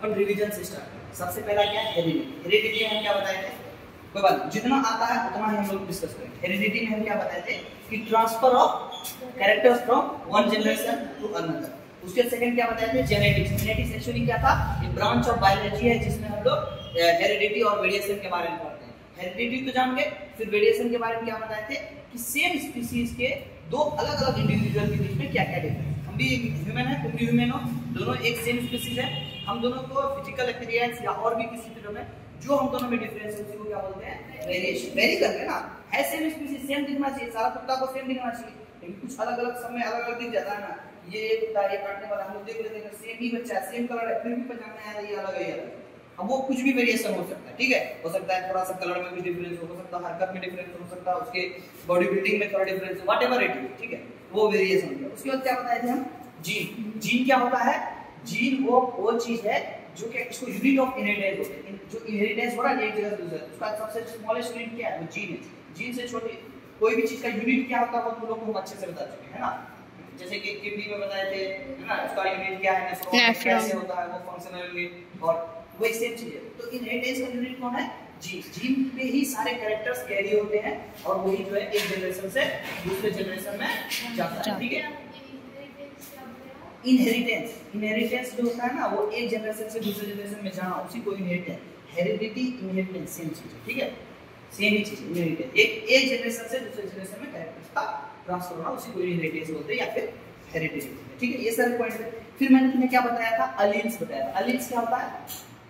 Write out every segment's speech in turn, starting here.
अपन revision से start करें। सबसे पहला क्या है? हेरिडिटी। हेरिडिटी में हम क्या बताए थे? कोई बात नहीं, जितना आता है उतना ही हम लोग डिस्कस करेंगे। हेरिडिटी में हम क्या बताए थे कि transfer of characters from one generation to another. उसके सेकंड क्या बताए थे? जेनेटिक्स। जेनेटिक्स एक्चुअली क्या था? ये ब्रांच ऑफ बायोलॉजी है जिसमें हम लोग हेरिडिटी और वेरिएशन के बारे में पढ़ते हैं। हेरिडिटी तो जान गए, फिर वेरिएशन के बारे में क्या बताए थे कि सेम स्पीशीज के दो अलग अलग इंडिविजुअल के बीच में क्या क्या डिफरेंस। हम भी ह्यूमन है, तुम भी ह्यूमन हो, दोनों एक सेम स्पीशीज है। हम दोनों को फिजिकल अपीयरेंस या और भी किसी तरह में जो हम दोनों में डिफरेंस है उसी को क्या बोलते हैं? वेरिएशन। वेरी करते हैं ना, है सेम स्पीशीज, सेम दिखना चाहिए, सारा कुत्ता को सेम दिखना चाहिए, लेकिन कुछ अलग अलग समय अलग अलग दिख जाता है ना। ये कुत्ता ये काटने वाला हम लोग देख लेते हैं सेम ही बच्चा है, सेम कलर है, फिर भी पहचानना है ये अलग है, ये अलग है। अब वो कुछ भी वेरिएशन हो सकता है, ठीक है, हो सकता है थोड़ा सा कलर में भी डिफरेंस हो सकता है, हरकत में डिफरेंस हो सकता है, उसके बॉडी बिल्डिंग में थोड़ा डिफरेंस हो, व्हाटएवर इट इज, ठीक है, वो वेरिएशन हो गया। उसके बाद क्या बताए थे हम? जीन। जीन क्या होता है? जीन वो चीज है जो कि इसको यूनिट ऑफ इनहेरिटेंस होता है, जो इनहेरिटेंस हो रहा है एक जगह से दूसरे, उसका सबसे स्मॉलेस्ट यूनिट क्या है? वो जीन है। जीन से छोटी कोई भी चीज का यूनिट क्या होता है वो तुम लोग को अच्छे से बता चुके हैं ना। जैसे कि किडनी में बताए थे, है ना, उसका यूनिट क्या है? नेफ्रॉन। कैसे होता है वो फंक्शनल यूनिट, और वही सेम चीज है। तो इनहेरिटेंस का यूनिट कौन है? जीन। जीन पे ही सारे कैरेक्टर्स कैरी होते हैं और वही जो है एक जनरेशन से दूसरे जनरेशन में जाता है, ठीक है। इनहेरिटेंस, इनहेरिटेंस जो होता है ना वो एक जनरेशन से दूसरे जनरेशन में जाना, उसी को इनहेरिटेंस। हेरिडिटी इनहेरिटेंस सेम चीज है, ठीक है, सेम ही चीज है। इनहेरिटेंस एक जनरेशन से दूसरे जनरेशन में कैरेक्टर्स का ट्रांसफर होना, उसी को इनहेरिटेंस बोलते हैं या फिर हेरिडिटी, ठीक है। ये सारे पॉइंट है। फिर मैंने तुम्हें क्या बताया था? अलील्स बताया था। अलील्स क्या होता है?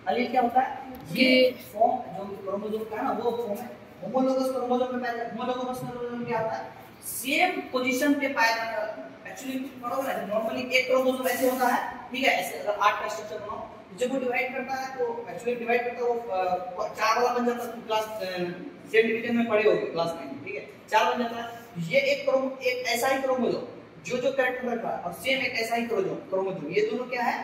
अलील क्या होता है? ये फॉर्म जो क्रोमोसोम का है ना वो फॉर्म है। होमोलोगस क्रोमोसोम में पाया जाता है। होमोलोगस क्रोमोसोम क्या होता है? सेम पोजीशन पे पाया जाता है। एक्चुअली पढ़ोगे ना, नॉर्मली एक क्रोमोसोम ऐसे होता है, ठीक है, ऐसे अगर 8 का स्ट्रक्चर बनाओ, जब वो डिवाइड करता है तो एक्चुअली डिवाइड करता है वो 4 वाला बन जाता है। क्लास सेम डिवीजन में पढ़े होगे क्लास 9, ठीक है, 4 बन जाता है। ये एक ऐसा ही क्रोमोसोम जो कैरेक्टर रखा है और सेम एक ऐसा ही क्रोमोसोम, ये दोनों क्या है?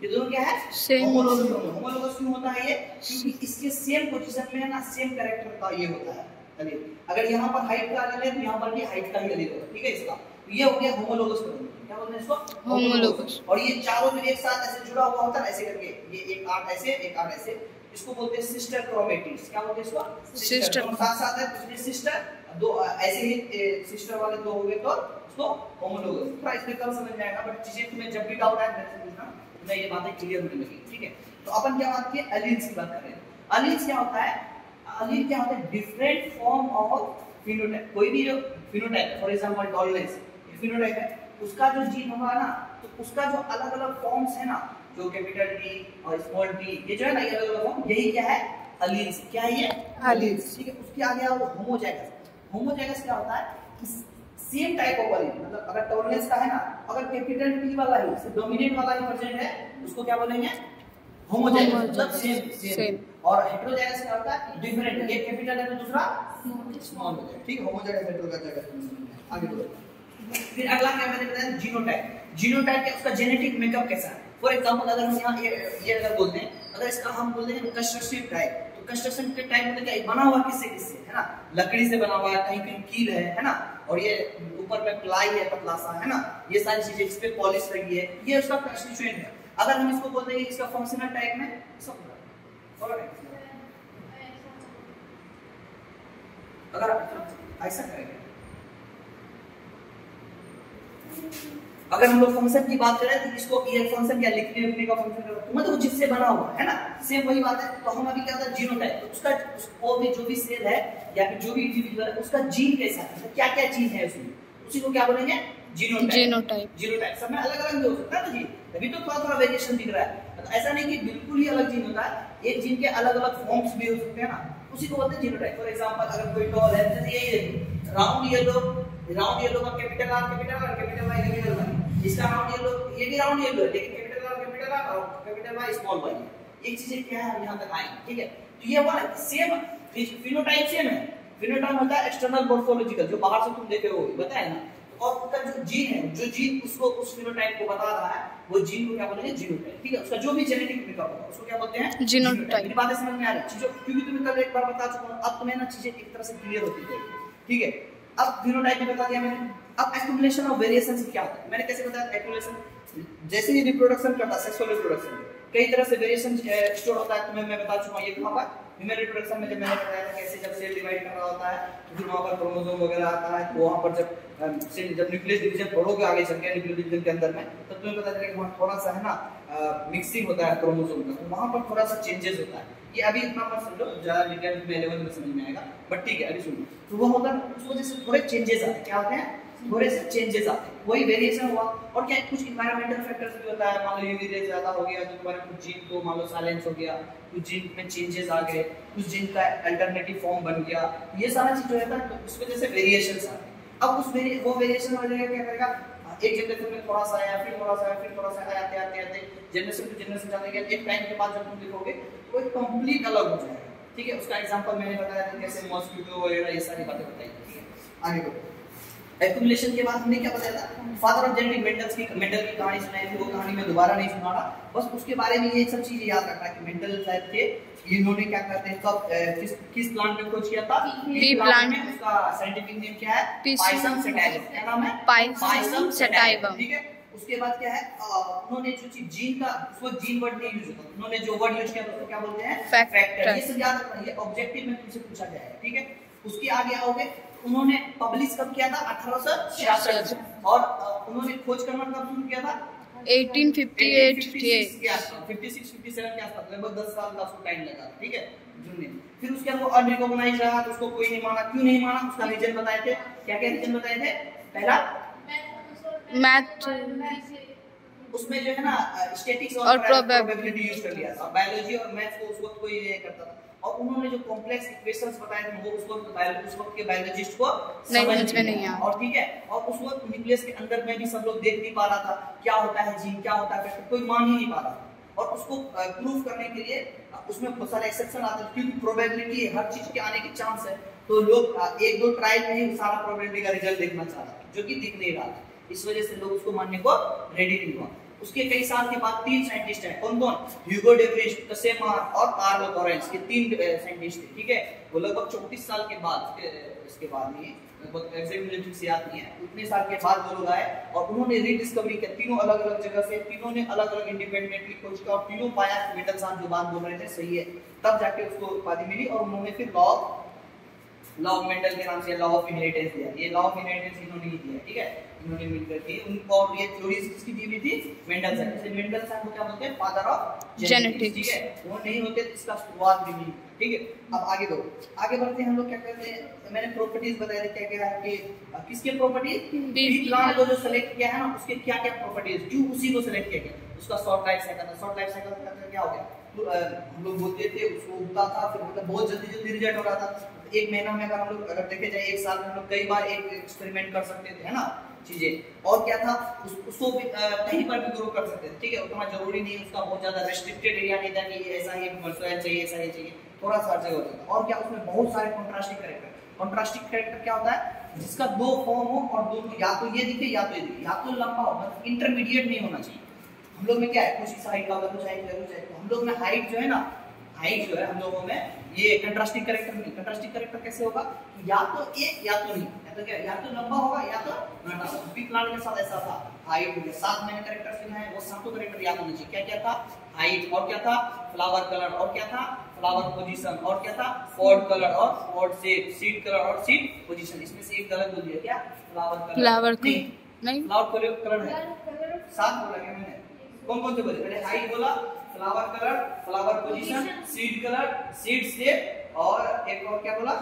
ये दोनों क्या है? Homologous chromosome. होमोलोगस क्यों होता है ये? क्योंकि इसके सेम पोजीशन में ना सेम कैरेक्टर का ये होता है अलील। अगर यहाँ पर हाइट का अलील है तो यहाँ पर भी हाइट का ही अलील होगा, ठीक है। इसका तो ये हो गया होमोलोगस क्रोमोसोम। क्या बोलते हैं इसको? होमोलोगस। और ये चारों जो एक साथ ऐसे जुड़ा हुआ होता है ऐसे करके, ये एक 8 ऐसे एक 8 ऐसे, इसको बोलते हैं सिस्टर क्रोमेटिड्स। क्या बोलते हैं इसको? सिस्टर। साथ-साथ है इसमें सिस्टर, दो ऐसे ही सिस्टर वाले दो हो गए तो उसको होमोलोगस। थोड़ा इसमें कल समझ में आएगा, बट चीजें तुम्हें जब भी डाउट आए मेरे से पूछना, मैं ये बातें क्लियर होने लगी, ठीक है। तो अपन क्या बात किए? अलील्स की बात कर रहे हैं। अलील्स क्या होता है? अलील क्या होता है? Different form of phenotype. कोई भी जो phenotype, for example tallness, phenotype है, उसका जो जीन होगा ना तो उसका जो अलग अलग फॉर्म्स है ना, जो कैपिटल टी और स्मॉल टी, ये जो है ना ये अलग अलग फॉर्म, यही क्या है? अलील्स। क्या है ये? अलील्स, ठीक है। उसके आगे आओ होमोजाइगस। होमोजाइगस क्या होता है? सेम टाइप ऑफ अलील, मतलब अगर टॉलनेस का है ना, अगर कैपिटल टी वाला ही सिर्फ डोमिनेंट वाला ही प्रेजेंट है उसको क्या बोलेंगे? होमोजाइगस, मतलब सेम। और हेटेरोजाइगस क्या होता है? डिफरेंट, एक कैपिटल है तो दूसरा स्मॉल हो जाए, ठीक है। Homozygous heterozygous. आगे बढ़ो। फिर अगला क्या मैंने बताया? जीनोटाइप। जीनोटाइप क्या? उसका जेनेटिक मेकअप कैसा है? फॉर एग्जांपल अगर हम यहाँ ये अगर बोलते हैं, अगर इसका हम बोलते हैं कंस्ट्रक्टिव टाइप, तो कंस्ट्रक्शन के टाइप मतलब क्या बना हुआ किससे है ना? लकड़ी से बना हुआ है, कहीं कहीं कील है ना, और ये ऊपर में प्लाई है पतला सा, है ना, ये सारी चीजें इस पे पॉलिश लगी है, ये उसका कंस्टिट्यूएंट है। अगर हम इसको बोलते हैं इसका फंक्शनल टाइप में सब अगर ऐसा करेंगे, अगर हम लोग फंक्शन की बात करें तो इसको ये फंक्शन क्या लिखने लिखने का फंक्शन मतलब जिससे बना हुआ है ना, सेम वही बात है। तो हम अभी क्या होता है? जीनोटाइप। तो उसका वो भी जो भी सेल है या फिर जो भी इंडिविजुअल है उसका जीन कैसा है, मतलब क्या क्या चीज है उसमें, उसी को क्या बोलेंगे? जीनोटाइप। जीनोटाइप सब में अलग अलग हो सकता है ना जीन, तभी तो थोड़ा थोड़ा वेरिएशन दिख रहा है। तो ऐसा नहीं कि बिल्कुल ही अलग जीन होता है, एक जीन के अलग अलग फॉर्म्स भी हो सकते हैं ना, उसी को बोलते हैं जीनोटाइप। फॉर एग्जांपल अगर कोई टॉल है, जैसे यही देखो राउंड येलो का कैपिटल आर कैपिटल वाई, इसका राउंड येलो, ये भी राउंड येलो है लेकिन कैपिटल आर और कैपिटल वाई स्मॉल वाई है। एक चीजें क्या है हम यहां तक आए, ठीक है। तो ये वाला सेम फिनोटाइप सेम है। फिनोटाइप होता है एक्सटर्नल मोर्फोलॉजिकल, जो बाहर से तुम देखे हो बताया ना, और उसका जो जीन है, जो जीन उसको उस फिनोटाइप को बता रहा है, वो जीन को क्या बोलेंगे? जीनोटाइप, ठीक है। उसका जो भी जेनेटिक मेकअप होगा उसको क्या बोलते हैं? जीनोटाइप। मेरी बातें समझ में आ रही है चीजों, क्योंकि तुम्हें कल एक बार बता चुका हूं, अब तुम्हें ना चीजें एक तरह से क्लियर होती जाएगी, ठीक है। अब फिनोटाइप बता दिया मैंने। अब एक्युमुलेशन ऑफ वेरिएशन से क्या होता है? मैंने कैसे बताया? एक्युमुलेशन जैसे ही रिप्रोडक्शन करता है, सेक्सुअल रिप्रोडक्शन, कई तरह से वेरिएशन स्टोर होता है, तुम्हें मैं बता चुका हूं। ये कहां पर ह्यूमन रिप्रोडक्शन में जब मैंने बताया था कैसे जब सेल डिवाइड कर रहा होता है तो फिर वहां पर क्रोमोसोम वगैरह आता है, तो वहां पर जब सेल जब न्यूक्लियस डिवीजन पढ़ोगे आगे चल के न्यूक्लियस डिवीजन के अंदर में, तो तुम्हें पता चलेगा वहां थोड़ा सा है ना मिक्सिंग होता है क्रोमोसोम का, तो वहां पर थोड़ा सा चेंजेस होता है। ये अभी इतना मत समझो, ज्यादा डिटेल में लेवल में समझ में आएगा, बट ठीक है अभी सुनो। तो वो होता है उस वजह से थोड़े चेंजेस आते हैं, क्या होते हैं, थोड़े से चेंजेस आते हैं, वही वेरिएशन हुआ। और क्या कुछ एनवायरमेंटल फैक्टर्स भी होता है, मान लो यूवी रे ज्यादा हो गया तो तुम्हारे कुछ जीन को मान लो साइलेंस हो गया, कुछ जीन में चेंजेस आ गए, कुछ जीन का अल्टरनेटिव फॉर्म बन गया, ये सारा चीज जो है तो उस वजह से वेरिएशंस आते हैं। अब उस वो वेरिएशन हो जाएगा, क्या करेगा, एक जनरेशन में थोड़ा सा आया, फिर थोड़ा सा आया, फिर थोड़ा सा आया, आते आते जनरेशन टू जनरेशन जाने के एक टाइम के बाद जब तुम देखोगे वो कंप्लीट अलग हो जाएगा। ठीक है, उसका एग्जांपल मैंने बताया था कैसे मॉस्किटो वगैरह ये सारी बातें बताई। ठीक है, आगे बढ़ो। एक्युमुलेशन के बाद हमने क्या बताया था, फादर ऑफ जेनेटिक मेंडल की कहानी सुनाई थी, वो कहानी मैं दोबारा नहीं सुना रहा, बस उसके बारे में ये सब चीजें याद रखना कि मेंडल साहब थे, इन्होंने क्या करते हैं कब किस प्लांट में खोज किया था, पी प्लांट में। उसका साइंटिफिक नेम क्या है, पाइसम सटाइवम। क्या नाम है, पाइसम सटाइवम। ठीक है, उसके बाद क्या है, उन्होंने जो चीज जीन का, उसको जीन वर्ड नहीं यूज होता, उन्होंने जो वर्ड यूज किया उसको क्या बोलते हैं, फैक्टर। ये सब याद रखना, ये ऑब्जेक्टिव में तुमसे पूछा जाएगा। ठीक है, उसके आगे आओगे, उन्होंने पब्लिश कब किया था, 1866, और उन्होंने खोज करना कब शुरू किया था, 1858 के आसपास, 56-57 के आसपास, लगभग 10 साल का उसको टाइम लगा। ठीक है, जुड़ने। फिर उसके बाद वो अनरिकॉग्नाइज्ड रहा, तो उसको कोई नहीं माना। क्यों नहीं माना, उसका रीजन बताए थे, क्या क्या रीजन बताए थे, पहला मैथ, उसमें जो है ना स्टैटिस्टिक्स और प्रोबेबिलिटी यूज कर लिया था, बायोलॉजी और मैथ्स को उस वक्त कोई ये करता था, और उन्होंने जो कॉम्प्लेक्स इक्वेशंस बताए थे वो उस वक्त के बायोलॉजिस्ट को समझ में नहीं आया। और ठीक है, और उस वक्त न्यूक्लियस के अंदर में भी सब लोग देख नहीं पा रहा था क्या होता है जीन, क्या होता है, कोई मान ही नहीं पा रहा था। और उसको प्रूव करने के लिए उसमें बहुत सारे एक्सेप्शन आते हैं, क्योंकि प्रोबेबिलिटी हर चीज के आने की चांस है, तो लोग एक दो ट्रायल में ही सारा प्रोबेबिलिटी का रिजल्ट देखना चाह रहा था, जो कि दिख नहीं रहा था, इस वजह से लोग उसको मानने को रेडी नहीं हुआ। उसके कई साल के बाद 3 साइंटिस्ट हैं, कौन कौन, ह्यूगो डे व्रिस्ट, कसेमार और कार्लो लॉरेंस, ये 3 साइंटिस्ट थे। ठीक है, वो लगभग 34 साल के बाद, इसके बाद नहीं, लगभग एग्जैक्ट मुझे ठीक से याद नहीं है, उतने साल के बाद वो लोग आए और उन्होंने रीडिस्कवरी किया, तीनों अलग अलग जगह से, तीनों ने अलग अलग इंडिपेंडेंटली खोज किया और तीनों पाया कि मेंडल साहब जो बात बोल रहे थे सही है, तब जाके उसको उपाधि मिली। और उन्होंने फिर लॉ ऑफ मेंडल के नाम से लॉ ऑफ इनहेरिटेंस दिया। ये लॉ ऑफ इनहेरिटेंस इन्होंने ही दिया। ठीक है, इन्होंने मिलकर के उनको, और ये थ्योरी किसकी दी हुई थी, मेंडल साहब। जैसे मेंडल साहब को क्या बोलते हैं, फादर ऑफ जेनेटिक्स। ठीक है, वो नहीं होते तो इसका शुरुआत भी नहीं। ठीक है, अब आगे बढ़ो, आगे बढ़ते हैं हम लोग। क्या करते हैं, मैंने प्रॉपर्टीज बताया था, क्या क्या है कि किसके प्रॉपर्टीज, बी प्लांट को जो सेलेक्ट किया है ना उसके क्या क्या प्रॉपर्टीज, क्यों उसी को सेलेक्ट किया गया, उसका short life cycle. Short life cycle का क्या हो गया, हम लोग बोलते थे उसको उगता था, फिर मतलब बहुत जल्दी जल्दी रिजल्ट हो रहा था। एक महीना में अगर हम लोग अगर देखे जाए, एक साल में हम लोग कई बार एक एक्सपेरिमेंट कर सकते थे, है ना चीजें। और क्या था, उसको कहीं पर भी ग्रो कर सकते थे। ठीक है, उतना जरूरी नहीं, उसका बहुत ज्यादा रेस्ट्रिक्टेड एरिया नहीं था कि ऐसा ही मर्सोयल चाहिए, ऐसा ही चाहिए, थोड़ा सा जगह होता था। और क्या, उसमें बहुत सारे कॉन्ट्रास्टिंग कैरेक्टर। कॉन्ट्रास्टिंग कैरेक्टर क्या होता है, जिसका 2 फॉर्म हो और दोनों या तो ये दिखे या तो ये दिखे, या तो लंबा हो, मतलब इंटरमीडिएट नहीं होना चाहिए। हम लोग में क्या है, कुछ इस हाइट का होगा, कुछ हाइट का, कुछ हाइट का। हम लोग में हाइट जो है ना, हाइट जो है हम लोगों में, ये कंट्रास्टिंग कैरेक्टर नहीं। कंट्रास्टिंग कैरेक्टर कैसे होगा, या तो एक या तो नहीं, या तो क्या, या तो लंबा होगा या तो नाटा। बी प्लांट के साथ ऐसा था, हाइट हो गया। 7 मैंने कैरेक्टर्स लिखा है, वो 7 कैरेक्टर याद होने चाहिए। क्या क्या था, हाइट, और क्या था, फ्लावर कलर, और क्या था, फ्लावर पोजीशन, और क्या था, पॉड कलर और पॉड शेप, सीड कलर और सीड पोजीशन। इसमें से एक गलत बोल दिया, क्या, फ्लावर कलर, फ्लावर नहीं, फ्लावर कलर है, 7 बोला क्या मैंने, कौन कौन से बोले, मैंने हाइट बोला, flower colour, flower position, seed colour, seed shape, और एक और क्या बोला,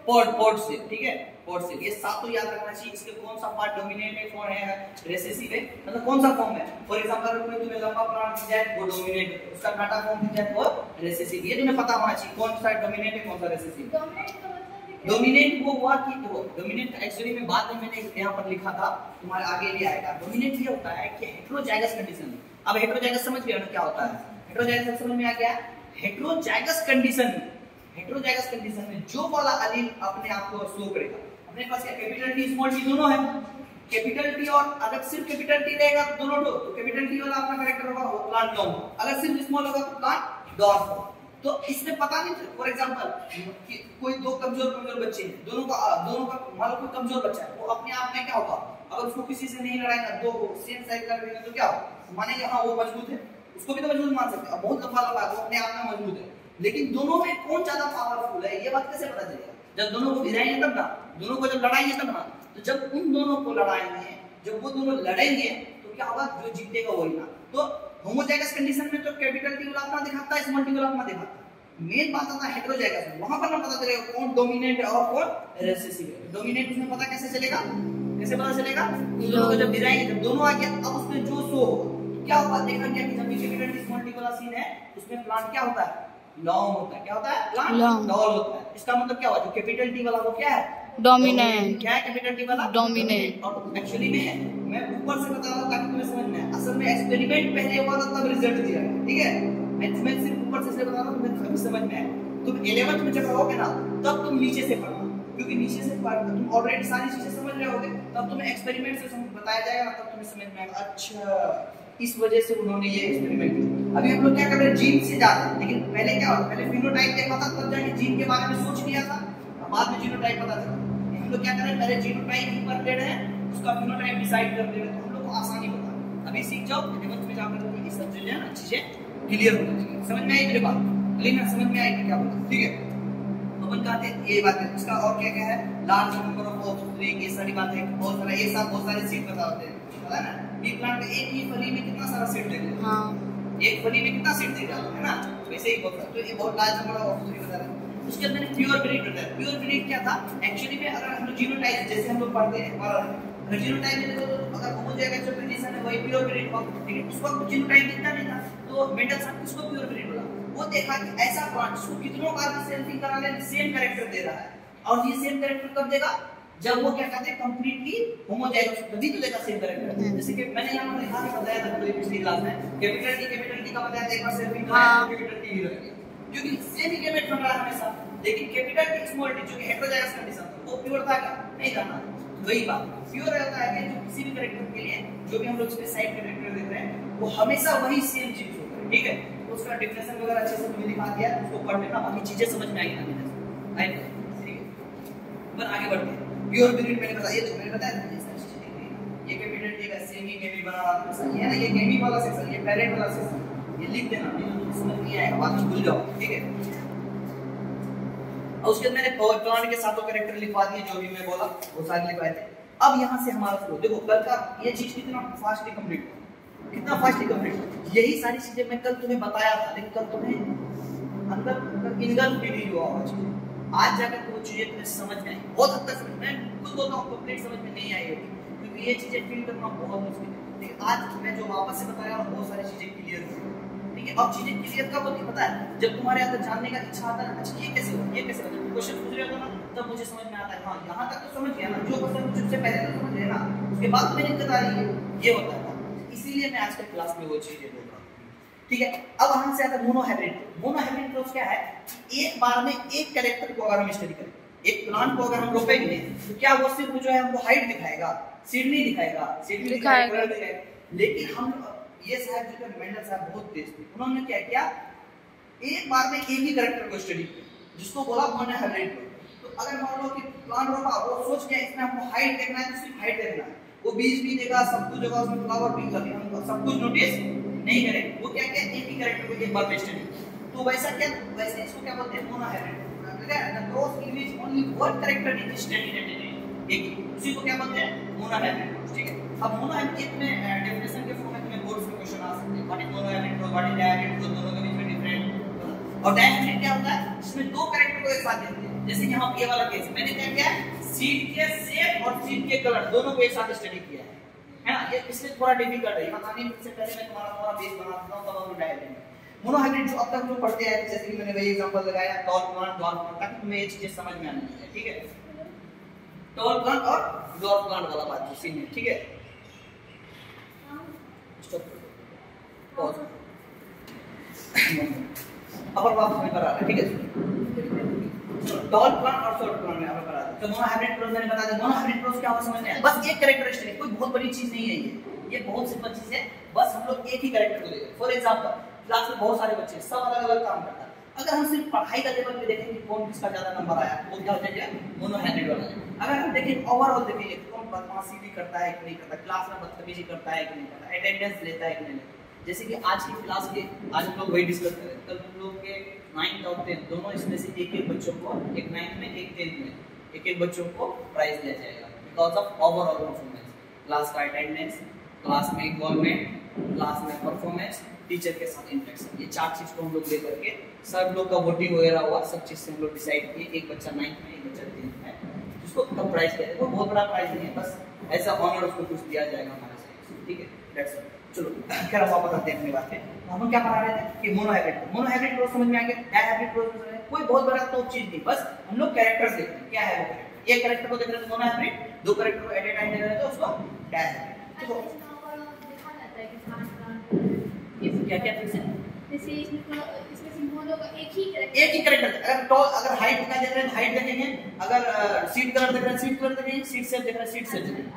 पॉड शेप। ठीक है, पॉड शेप, ये 7 तो याद रखना चाहिए। इसके कौन सा पार्ट डोमिनेंट है, कौन है रिसेसिव है, मतलब कौन सा फॉर्म है। फॉर एग्जांपल अगर कोई तुम्हें लंबा प्लांट दिया जाए वो डोमिनेंट है, उसका नाटा फॉर्म दिया जाए वो रिसेसिव। ये तुम्हें पता होना चाहिए कौन सा डोमिनेंट है, कौन सा रिसेसिव। डोमिनेंट वो हुआ कि वो डोमिनेंट एक्चुअली में बाद में मैंने यहाँ पर लिखा था, तुम्हारे आगे भी आएगा। डोमिनेंट ये होता है कि हेटेरोजाइगस कंडीशन। अब हेटेरोजाइगस समझ गए ना क्या होता है, हेटेरोजाइगस समझ में आ गया। हेटेरोजाइगस कंडीशन, हेटेरोजाइगस कंडीशन में जो वाला एलील अपने आप को शो करेगा, अपने पास क्या कैपिटल टी स्मॉल टी दोनों है, कैपिटल टी, और अगर सिर्फ कैपिटल टी रहेगा तो दोनों दो, तो कैपिटल टी वाला अपना कैरेक्टर होगा वो प्लांट लॉन्ग, अगर सिर्फ स्मॉल होगा तो प्लांट डॉर्फ। तो इसमें पता नहीं, फॉर एग्जांपल कोई 2 कमजोर बच्चे हैं, दोनों का मान लो कोई कमजोर बच्चा है, वो अपने आप में क्या होगा, अगर उसको किसी से नहीं लड़ाएगा, 2 सेम साइज का रहेगा तो क्या होगा, मानेंगे हाँ वो मजबूत है, उसको भी तो मजबूत मान सकते हैं, बहुत लंबा लंबा है वो अपने आप में मजबूत है, लेकिन दोनों में कौन ज्यादा पावरफुल है ये बात कैसे पता चलेगा? जब दोनों को गिराएंगे तब ना, दोनों को जब लड़ाएंगे तब ना। तो जब उन दोनों को लड़ाएंगे, जब वो दोनों लड़ेंगे तो क्या होगा? जो जीतेगा वही ना। तो होमोजाइगस कंडीशन में तो कैपिटल टी वाला अपना दिखाता है, स्मॉल टी वाला अपना दिखाता है। मेन बात आता है हेटेरोजाइगस में, वहां पर ना पता चलेगा कौन डोमिनेंट है और कौन रिसेसिव है। डोमिनेंट उसमें पता कैसे चलेगा? कैसे पता चलेगा? दोनों को जब गिराएंगे, जब दोनों आ गया अब उसमें जो शो होगा क्या होगा? देखा गया कि जब कैपिटल टी स्मॉल टी वाला सीन है उसमें प्लांट क्या होता है? लॉन्ग होता है। क्या होता है? प्लांट टॉल होता है। इसका मतलब क्या हुआ? जो कैपिटल टी वाला वो क्या है? डोमिनेंट। क्या है कैपिटल टी वाला? डोमिनेंट। और एक्चुअली में मैं ऊपर से बता रहा हूं ताकि तुम्हें समझ में आए। असल में एक्सपेरिमेंट पहले हुआ था तब रिजल्ट दिया, ठीक है? मैं सिर्फ ऊपर से बता रहा हूं, तुम्हें समझ में आए। तुम 11th में जब पढ़ोगे ना तब तुम नीचे से पढ़ना, क्योंकि नीचे से पढ़ तुम ऑलरेडी सारी चीजें समझ रहे होगे, तब तुम्हें एक्सपेरिमेंट से बताया जाएगा ना, तब तुम्हें समझ में आएगा अच्छा इस वजह से उन्होंने ये एक्सपेरिमेंट किया। अभी हम लोग क्या कर रहे हैं? जीन से जा रहे हैं, लेकिन पहले क्या हुआ? पहले फिनोटाइप देखा था तब जाके जीन के बारे में सोच लिया था, बाद में जीनोटाइप पता चला। हम लोग क्या कर रहे हैं? पहले जीनोटाइप ही पढ़ ले रहे हैं, उसका फिनोटाइप डिसाइड कर ले रहे हैं, तो हम लोग को आसानी होता है। अभी सीख जाओ, 11th में जाकर ये सब चीजें ना चीजें क्लियर हो जाएंगी। समझ में आई मेरी बात? क्लियर समझ में आई क्या बोलते? ठीक है, अपन कहते हैं ये बात है। इसका और क्या क्या है? लार्ज नंबर ऑफ ऑफस्प्रिंग, ये सारी बात है। बहुत सारा ये सब बहुत सारे सीड बता होते हैं, पता है ना? बी प्लांट एक ही फली में कितना सारा सीड देगा? हां, एक फली में कितना सीड देगा, है ना? वैसे ही बहुत सारा, तो ये बहुत लार्ज नंबर ऑफ ऑफस्प्रिंग बता रहे हैं। उसके अंदर प्योर ब्रीड होता है। प्योर ब्रीड क्या था? एक्चुअली में अगर हम लोग जीनोटाइप जैसे हम लोग पढ़ते हैं, और जीनोटाइप में तो अगर होमोजाइगस जो कंडीशन है वही प्योर ब्रीड हुआ, लेकिन उस वक्त जीनोटाइप दिखता नहीं था, तो मेंडलसन किसको प्योर ब्रीड बोला? वो देखा कि ऐसा प्लांट जिसको कितनों बार भी सेल्फिंग करा ले सेम कैरेक्टर दे रहा है, और ये सेम कैरेक्टर कब देगा? जब वो क्या कहते हैं कंप्लीटली होमोजाइगस, तभी तो देगा सेम कैरेक्टर। जैसे कि मैंने यहां पर लिखा है, बताया था पिछली क्लास में, कैपिटल टी का बताया था, एक बार सेल्फिंग का कैपिटल टी ही रहेगा, क्योंकि सेम ही गेमेट बन रहा है हमेशा। लेकिन कैपिटल टी स्मॉल टी जो कि हेटेरोजाइगस कंडीशन था, वो प्योर था क्या? नहीं था ना। वही बात प्योर रहता है कि जो किसी भी कैरेक्टर के लिए जो भी हम लोग इसमें साइड कैरेक्टर देख रहे हैं वो हमेशा वही सेम चीज होता है, ठीक है? उसका डेफिनेशन वगैरह अच्छे से मैंने दिखा दिया, उसको पढ़ लेना, बाकी चीजें समझ में आएगी ना। ठीक है, पर आगे बढ़ते हैं। प्योर ब्रीड मैंने बताया, तो मैंने बताया ये सारी चीजें देख रही, ये कैपिटल टी का सेमी केमी बना रहा है, ये ना ये केमी वाला सेक्शन, ये पैरेंट वाला सेक्शन, ये लिख देना, समझ नहीं आएगा बात भूल जाओ, ठीक है? और उसके मैंने प्लांट के सातों कैरेक्टर लिखवा दिए, जो भी मैं बोला वो सारे लिखवाए थे। अब यहाँ से हमारा फ्लो देखो, कल का ये चीज कितना फास्टली कंप्लीट हुआ, कितना फास्टली कंप्लीट। यही सारी चीजें मैं कल तुम्हें बताया था, लेकिन कल तुम्हें अंदर इनगल्फ भी नहीं हुआ वो चीजें। आज जाकर वो चीजें तुम्हें समझ में आई, बहुत हद तक समझ में, खुद बोलता हूँ कंप्लीट समझ में नहीं आई होगी, क्योंकि ये चीजें फील करना बहुत मुश्किल है। लेकिन आज मैं जो वापस से बताया बहुत सारी चीजें क्लियर हो गई, ठीक है? अब चीजें क्लियर कब होती पता है? जब तुम्हारे अंदर जानने का इच्छा आता है ना, अच्छा ये कैसे हुआ, ये कैसे हुआ, क्वेश्चन पूछ रहे हो ना, तब मुझे समझ में आता है, हाँ यहाँ तक तो समझ गया ना, जो क्वेश्चन मुझसे पहले तो समझ गया ना, उसके बाद तुम्हें दिक्कत आ रही है, ये होता है। इसीलिए मैं आज के क्लास में वो चीजें बोल रहा हूँ, ठीक है? अब हम से आता है मोनोहाइब्रिड। मोनोहाइब्रिड प्रोसेस क्या है? एक बार में एक कैरेक्टर को अगर हम स्टडी करें, एक प्लांट को अगर हम रोपेंगे तो क्या वो सिर्फ जो है हमको हाइट दिखाएगा, सीड नहीं दिखाएगा, सीड नहीं दिखाएगा। लेकिन हम ये साहब जो मेंडल साहब बहुत तेज थे, उन्होंने क्या किया? एक बार में एक ही कैरेक्टर को स्टडी किया, जिसको बोला मोनोहाइब्रिड। तो अगर मान लो कि प्लांट रोपा, वो सोच के इसमें हमको हाइट देखना है, तो सिर्फ हाइट देखना है, वो बीज भी देगा, सब कुछ होगा, उसमें फ्लावर भी लगेगा, हम सब कुछ नोटिस नहीं करेंगे। वो क्या किया? एक ही कैरेक्टर को एक बार में स्टडी किया। तो वैसा क्या, वैसे इसको क्या बोलते हैं? Monohybrid. The cross gives only one character in study data, एक ही, उसी को क्या बोलते हैं? मोनोहाइब्रिड, ठीक है? अब मोनोहाइब्रिड में डेफिनेशन के फॉर्म में तुम्हें बोर्ड्स में क्वेश्चन आ सकते हैं, what is monohybrid, what is dihybrid, दोनों के बीच में डिफरेंट। और डायहाइब्रिड क्या होता है? इसमें दो कैरेक्टर को एक साथ देते हैं, जैसे कि यहाँ ये वाला केस मैंने क्या किया? सीड के शेप और सीड के कलर दोनों को एक साथ स्टडी किया है ना? ये इसलिए थोड़ा डिफिकल्ट है, बताने से पहले मैं तुम्हारा बेस बना देता हूं, तब हम डायहाइब्रिड। मोनोहाइब्रिड जो अब तक जो पढ़ते हैं, जैसे कि मैंने वही एग्जांपल लगाया, टॉल प्लांट, ड्वार्फ प्लांट, ताकि तुम्हें ये चीजें समझ में आनी चाहिए, ठीक है? टॉल प्लांट और ड्वार्फ प्लांट वाला बात जो सीन है, ठीक है? Stop pause. अपर बात समझ पर आ रहा है, ठीक है? टॉल प्लांट और शॉर्ट प्लांट में आप बता दें। तो मोनोहाइब्रिड प्रोस मैंने बता दिया। मोनोहाइब्रिड प्रोस क्या होता है समझ में आया? बस एक कैरेक्टरिस्टिक, कोई बहुत बड़ी चीज नहीं है ये बहुत सिंपल चीज है, बस हम लोग एक ही कैरेक्टर को लेंगे। फॉर एग्जांपल क्लास में बहुत सारे बच्चे हैं, सब अलग-अलग काम करता है। अगर हम सिर्फ पढ़ाई का लेवल पे देखें कि कौन किसका ज्यादा नंबर आया, वो क्या हो जाएगा? मोनोहाइब्रिड वाला। अगर हम देखें ओवरऑल देखेंगे कौन बदमाशी भी करता है कि नहीं करता, क्लास में बदतमीजी करता है कि नहीं करता, अटेंडेंस लेता है कि नहीं लेता, जैसे कि आज की क्लास के आज हम लोग वही डिस्कस कर रहे हैं, कल हम लोग के 9th और 10th दोनों इसमें से एक बच्चों को, एक 9th में एक 10th में एक बच्चों को प्राइज दिया जाएगा because of overall performance, class का अटेंडेंस, क्लास में इन्वॉल्वमेंट, क्लास में परफॉर्मेंस, टीचर के साथ इंटरेक्शन, ये 4 चीज को हम लोग लेकर के सब लोग का वोटिंग वगैरह हुआ, सब चीज से हम लोग डिसाइड किए एक बच्चा 9th में एक बच्चा 10th में, जिसको कम प्राइज दिया जाएगा। वो बहुत बड़ा प्राइज नहीं है, बस ऐसा ऑनर उसको कुछ दिया जाएगा हमारे साइड से, ठीक है। That's all. चलो क्या वापस आते हैं अपनी बात पे। हम क्या पढ़ा रहे थे कि मोनोहाइब्रिड क्लोज समझ में आ गया, डायहाइब्रिड क्लोज कोई बहुत बड़ा तो चीज नहीं, बस हम लोग कैरेक्टर्स देखते हैं क्या है वो कैरेक्टर। एक कैरेक्टर को देख रहे हैं मोनोहाइब्रिड, दो कैरेक्टर को एट ए टाइम देख रहे हैं तो उसको डायहाइब्रिड। देखो क्या क्या फिक्स है, जैसे इसमें सिंबल होगा एक ही कैरेक्टर। अगर हाइट का देख रहे हैं हाइट देखेंगे, अगर सीट कलर देख रहे हैं सीट कलर देखेंगे, सीट शेप देख रहे हैं सीट शेप देखेंगे।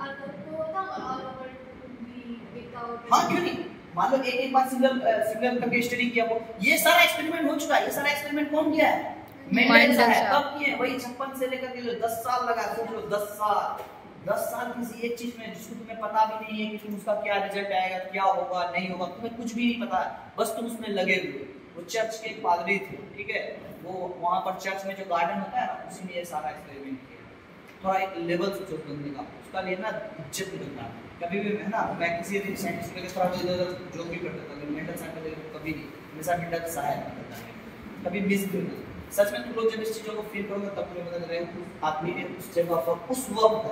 हाँ क्यों नहीं, मान लो एक बार सिंगल करके स्टडी किया, वो ये सारा एक्सपेरिमेंट हो चुका है। ये सारा एक्सपेरिमेंट कौन किया है? मेंडल है। कब किए? वही 56 से लेकर के 10 साल लगा, सोच लो 10 साल किसी एक चीज में जिसको तुम्हें पता भी नहीं है कि तुम उसका क्या रिजल्ट आएगा, क्या होगा नहीं होगा, तुम्हें कुछ भी नहीं पता, बस तुम उसमें लगे हुए। वो चर्च के पादरी थे, ठीक है, वो वहां पर चर्च में जो गार्डन होता है ना, उसी में ये सारा एक्सपेरिमेंट किया। थोड़ा एक लेवल से सोच बनने का, उसका लेना इज्जत मिलता है। कभी भी है ना, मैं किसी भी साइंटिस्ट के थोड़ा इधर जो भी करता था, मेंटल साइंस में कभी नहीं, हमेशा मेंटल सहायता करता है, कभी मिस भी नहीं। सच में तुम लोग जब इस चीजों को फील करोगे तब तुम्हें पता चलेगा आदमी ने उस जगह पर उस वक्त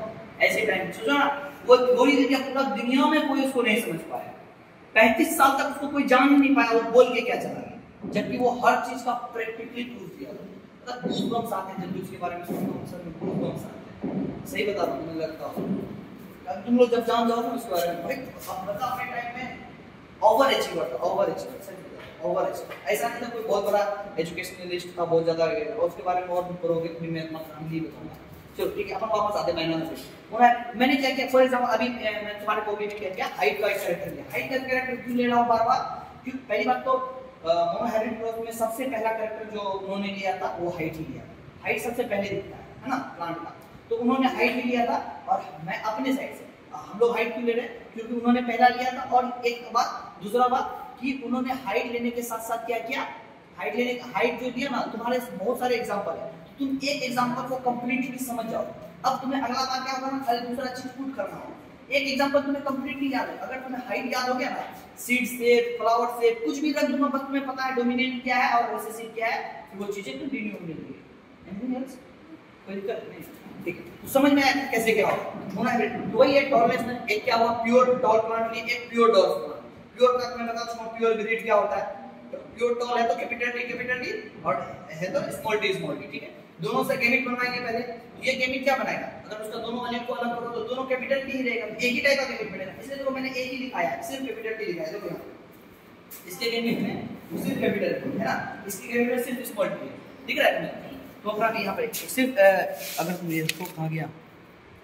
ऐसे टाइम सोचो ना, वो थोड़ी देर या पूरा दुनिया में कोई उसको नहीं समझ पाया, 35 साल तक उसको कोई जान ही नहीं पाया वो बोल के क्या चला गया, जबकि वो हर चीज का प्रैक्टिकली प्रूफ दिया। मतलब गूज़बम्स आते हैं जब उसके बारे में सुनता हूं, सर में गूज़बम्स आते हैं, सही बता रहा हूं, मुझे लगता है अब तुम लोग जब जान जाओगे ना उसके बारे में, भाई अब बता अपने टाइम में ओवर अचीवर था, ओवर अचीवर सही बता, ओवर अचीवर। ऐसा नहीं था कोई बहुत बड़ा एजुकेशनलिस्ट था, बहुत ज्यादा और उसके बारे में और भी पढ़ोगे तो मैं अपना फैमिली बताऊंगा। चलो ठीक है, अपन वापस आते हैं माइनर से। मैंने क्या किया, फॉर एग्जांपल अभी मैं तुम्हारे को भी क्या किया, हाइट का कैरेक्टर लिया। हाइट का कैरेक्टर क्यों ले रहा हूं बार-बार, क्योंकि पहली बात तो मोनोहाइब्रिड क्लोज में सबसे पहला कैरेक्टर जो उन्होंने लिया था वो हाइट ही लिया। हाइट सबसे पहले दिखता है ना प्लांट का, तो उन्होंने हाइट ही लिया था। और मैं अपने साइड से, हम लोग हाइट क्यों ले रहे हैं, क्योंकि उन्होंने पहला लिया था। और एक बात, दूसरा बात कि उन्होंने हाइट लेने के साथ साथ क्या किया, हाइट लेने का हाइट जो दिया ना, तुम्हारे बहुत सारे एग्जांपल है, तुम एक एग्जांपल को कंप्लीटली समझ जाओ। अब तुम्हें अगला बार क्या करना, खाली दूसरा चीज पुट करना हो। एक एग्जांपल तुम्हें कंप्लीटली याद है, अगर तुम्हें हाइट याद हो गया ना, सीड से फ्लावर से कुछ भी रख दूंगा, बस तुम्हें पता है डोमिनेंट क्या है और रिसेसिव क्या है, फिर वो चीजें कंटिन्यू होने लगेगी। एनीथिंग एल्स, कोई दिक्कत नहीं, ठीक है। तो समझ में आया कैसे क्या होगा मोनोहाइब्रिड। तो वही है टॉलरेंस में एक क्या हुआ, प्योर टॉल प्लांट लिए एक प्योर डॉर्फ प्लांट। प्योर का मैं बता दूं, प्योर ग्रेड क्या होता है, प्योर टॉल है तो कैपिटल टी और है तो स्मॉल टी, ठीक है। दोनों से गैमेट बनवाएंगे पहले, ये गैमेट क्या बनाएगा, अगर उसका दोनों वाले को अलग करो तो दोनों कैपिटल टी ही रहेगा, एक ही टाइप का गैमेट बनेगा। इसलिए देखो मैंने एक ही लिखाया है, सिर्फ कैपिटल टी लिखा है, देखो यहां इसके गैमेट में सिर्फ कैपिटल टी है ना, इसके गैमेट में सिर्फ स्मॉल टी है, दिख रहा है तुम्हें। तो अपना यहां पे सिर्फ अगर तुम ये देखो कहां गया,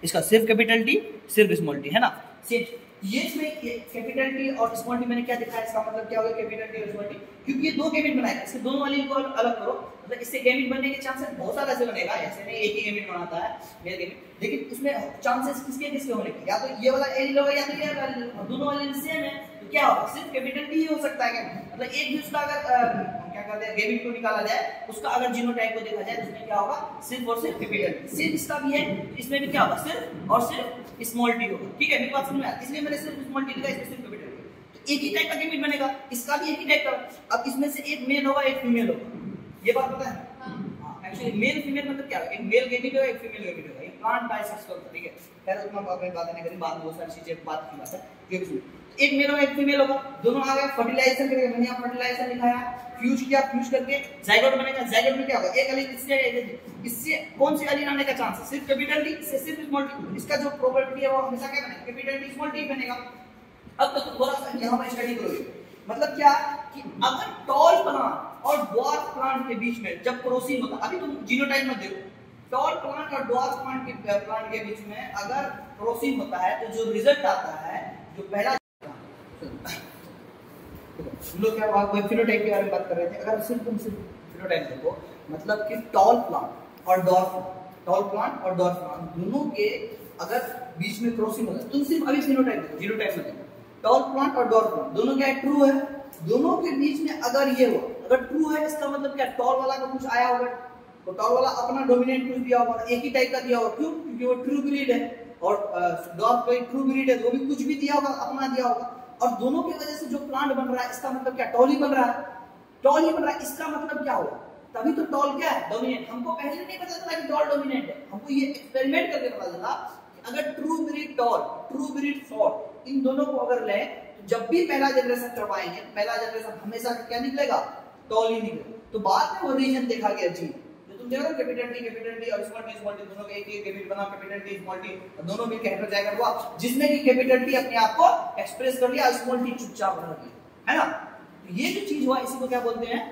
इसका सिर्फ कैपिटल टी सिर्फ स्मॉल टी है ना, सिर्फ ये इसमें कैपिटल टी और स्मॉल टी मैंने क्या दिखाया, इसका मतलब क्या होगा कैपिटल टी और स्मॉल टी, क्योंकि ये दो गैमेट बनाएगा, इसके दोनों वाले को अलग करो, मतलब इससे गैमेट बनने के चांसेस बहुत सारा ऐसे बनेगा, ऐसे नहीं एक ही गैमेट बनाता है ये गैमेट, लेकिन उसमें चांसेस किसके किसके होने के, या तो ये वाला एलील होगा या तो ये वाला, दोनों वाले सेम है, तो क्या होगा सिर्फ कैपिटल टी ही हो सकता है क्या, मतलब एक भी उसका अगर क्या कहते हैं गैमेट को निकाला जाए, उसका अगर जीनोटाइप को देखा जाए तो उसमें क्या होगा सिर्फ और सिर्फ कैपिटल टी, सिर्फ इसका भी है इसमें भी क्या होगा सिर्फ और सिर्फ स्मॉल टी होगा, ठीक है। मेरी बात समझ में आती है, इसलिए मैंने सिर्फ स्मॉल टी लिखा, इसमें सिर्फ कैपिटल टी, तो एक ही टाइप का गैमेट बनेगा, इसका भी एक ही टाइप का। अब इसमें से एक मेल होगा एक फीमेल होगा, ये बात पता है, एक्चुअली मेल फीमेल मतलब क्या है, एक मेल गैमेट होगा एक फीमेल गैमेट होगा, ये प्लांट बाइसेक्सुअल है, ठीक है। खैर उतना बातें नहीं करें, बाद में बहुत सारी चीजें बात की बात है, एक मेल होगा एक फीमेल होगा, दोनों आ गए फर्टिलाइजेशन करेंगे, मैंने यहां फर्टिलाइजेशन लिखाया, फ्यूज किया, फ्यूज करके जाइगोट बनेगा, जाइगोट में क्या होगा एक एलील इससे कौन सी एलील आने का चांस है, सिर्फ कैपिटल टी इससे सिर्फ स्मॉल टी, इसका जो प्रोबेबिलिटी है वो हमेशा क्या बनेगा कैपिटल टी स्मॉल टी बनेगा। अब तो थोड़ा सा यहां पर स्टडी करोगे, मतलब क्या कि अगर टॉल प्लांट और ड्वार्फ प्लांट के बीच में जब क्रॉसिंग होता है, अभी तुम जीनोटाइप में देखो, टॉल प्लांट और ड्वार्फ प्लांट के बीच में अगर क्रॉसिंग होता है तो जो रिजल्ट आता है, जो पहला हम लोग क्या फिनोटाइप के बारे में बात कर रहे थे, अगर सिर्फ तुम सिर्फ फिनोटाइप देखो, मतलब कि टॉल प्लांट और डॉर्फ प्लांट दोनों के अगर बीच में क्रॉसिंग होता है, तुम सिर्फ अभी फिनोटाइप देखो, जीनोटाइप में देखो, टॉल प्लांट और डॉर्फ प्लांट दोनों क्या है, ट्रू है। दोनों के बीच में अगर ये हुआ, अगर ट्रू है इसका मतलब क्या, टॉल वाला का कुछ आया होगा, तो टॉल वाला अपना डोमिनेंट कुछ दिया होगा, एक ही टाइप का दिया होगा, क्यों, क्योंकि वो ट्रू ब्रीड है, और डॉर्फ कोई ट्रू ब्रीड है तो वो भी कुछ भी दिया होगा, अपना दिया होगा, और दोनों की वजह से जो प्लांट बन रहा है इसका मतलब क्या, टॉल ही बन रहा है, टॉल ही बन रहा है, इसका मतलब क्या होगा, तभी तो टॉल क्या है, डोमिनेंट। हमको पहले नहीं पता चला कि टॉल डोमिनेंट है, हमको ये एक्सपेरिमेंट करके पता चला कि अगर true breed tall, true breed short, इन दोनों को अगर ले तो जब भी पहला जनरेशन करवाएंगे, पहला जनरेशन हमेशा क्या निकलेगा, टॉल ही निकलेगा। तो बाद में वो रीजन देखा गया जी, जो तुम देखो कैपिटल टी और स्मॉल टी दोनों का एक ही लिमिट बना, कैपिटल टी स्मॉल टी दोनों मिलकर हेटेरोजाइगस हुआ, जिसमें कि कैपिटल टी अपने आप को एक्सप्रेस कर लिया, स्मॉल टी चुपचाप रह गया, है ना। तो ये जो चीज हुआ इसी को क्या बोलते हैं,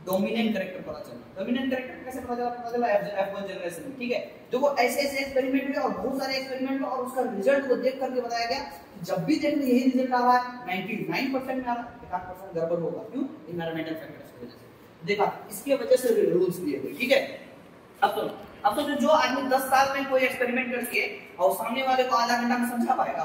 डोमिनेंट कैरेक्टर पता चला। डोमिनेंट कैरेक्टर कैसे पता चला F1 जनरेशन में, ठीक है। देखो ऐसे ऐसे एक्सपेरिमेंट हुए और बहुत सारे एक्सपेरिमेंट हुए, और उसका रिजल्ट को देख करके बताया गया, जब भी देखो यही रिजल्ट आ रहा है, 99% में आ रहा है, 1% गड़बड़ होगा, क्यों, एनवायरमेंटल फैक्टर्स की वजह से। देखा, इसकी वजह से रूल्स दिए गए, ठीक है। अब तो जो आदमी 10 साल में कोई एक्सपेरिमेंट करके और सामने वाले को आधा घंटा में समझा पाएगा,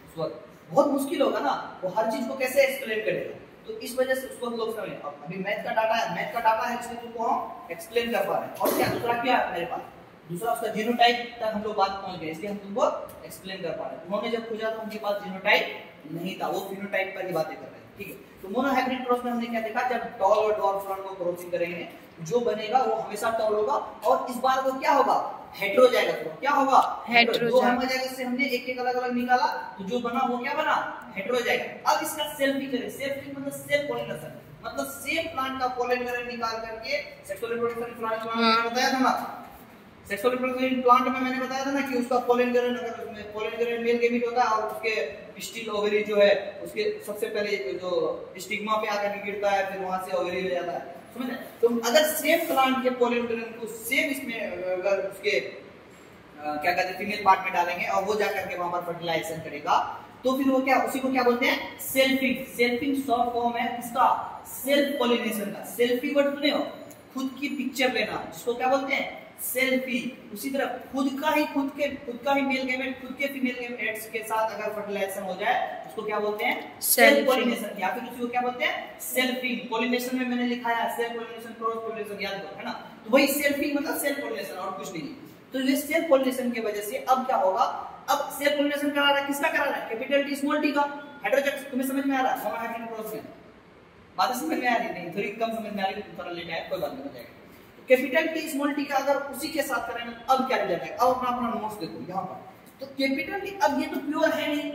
उस वक्त बहुत मुश्किल होगा ना, वो हर चीज को कैसे एक्सप्लेन करेगा। तो इस वजह से उसको हम लोग समझें। अब अभी मैथ का डाटा है, इसलिए तुमको हम एक्सप्लेन कर पा रहे हैं। और क्या दूसरा क्या है मेरे पास, दूसरा उसका जीनोटाइप तक हम लोग बात पहुंच गए, इसलिए हम तुमको एक्सप्लेन कर पा रहे हैं। उन्होंने जब खोजा तो उनके पास जीनोटाइप नहीं था, वो फिनोटाइप पर ही बातें कर रहे हैं, ठीक है। तो मोनोहाइब्रिड क्रॉस में हमने क्या देखा, जब टॉल और डॉर्फ प्लांट को क्रॉसिंग करेंगे, जो बनेगा वो हमेशा टॉल होगा, और इस बार वो क्या होगा, हेटेरोजाइगस होगा। क्या होगा, हेटेरोजाइगस। दो होमोजाइगस से हमने एक एक अलग अलग निकाला, तो जो बना वो क्या बना, हेटेरोजाइगस। अब इसका सेल्फी करें, सेल्फी मतलब सेल्फ पॉलिनेशन, मतलब सेम प्लांट का पोलन ग्रेन निकाल करके सेक्सुअल रिप्रोडक्शन प्लांट में बताया था ना, सेक्सुअल रिप्रोडक्शन प्लांट में मैंने बताया था ना कि उसका पोलन ग्रेन, अगर उसमें पोलन ग्रेन मेल गैमीट होता है और उसके स्टिल ओवरी जो है, उसके सबसे पहले जो स्टिग्मा पे आकर गिरता है, फिर वहां से ओवरी हो जाता है, समझ रहे। तो अगर सेम प्लांट के पोलन ग्रेन को सेम इसमें अगर उसके क्या कहते हैं फीमेल पार्ट में डालेंगे और वो जाकर के वहां पर फर्टिलाइजेशन करेगा, तो फिर वो क्या, उसी को क्या बोलते हैं, सेल्फिंग। सेल्फिंग शॉर्ट फॉर्म है इसका सेल्फ पॉलिनेशन का। सेल्फी वर्ड सुने हो, खुद की पिक्चर लेना, जिसको क्या बोलते हैं, सेल्फी। उसी तरह खुद का ही मेल गैमेट खुद के फीमेल गैमेट्स के साथ अगर फर्टिलाइजेशन हो जाए, उसको क्या बोलते हैं, सेल्फ पॉलिनेशन, या फिर उसी को क्या बोलते हैं, सेल्फिंग। पॉलिनेशन में मैंने लिखा है सेल्फ पॉलिनेशन, क्रॉस पॉलिनेशन, याद करो, है ना। तो वही सेल्फिंग मतलब सेल्फ पॉलिनेशन और कुछ नहीं। तो ये सेल्फ पॉलिनेशन की वजह से अब क्या होगा, अब सेल्फ पॉलिनेशन करा रहा है, किसका करा रहा है, कैपिटल टी स्मॉल टी का। हेटेरोजाइगस तुम्हें समझ में आ रहा है, मोनोहाइब्रिड क्रॉस में बात समझ में आ रही नहीं, थोड़ी कम समझ में आ रही, थोड़ा लेट है, कोई बात नहीं, हो जाएगा। कैपिटल टी स्मॉल टी का अगर उसी के साथ करेंगे तो अब क्या रिजल्ट है, अब अपना नोट्स देखो यहाँ पर। तो कैपिटल टी, अब ये तो प्योर है नहीं,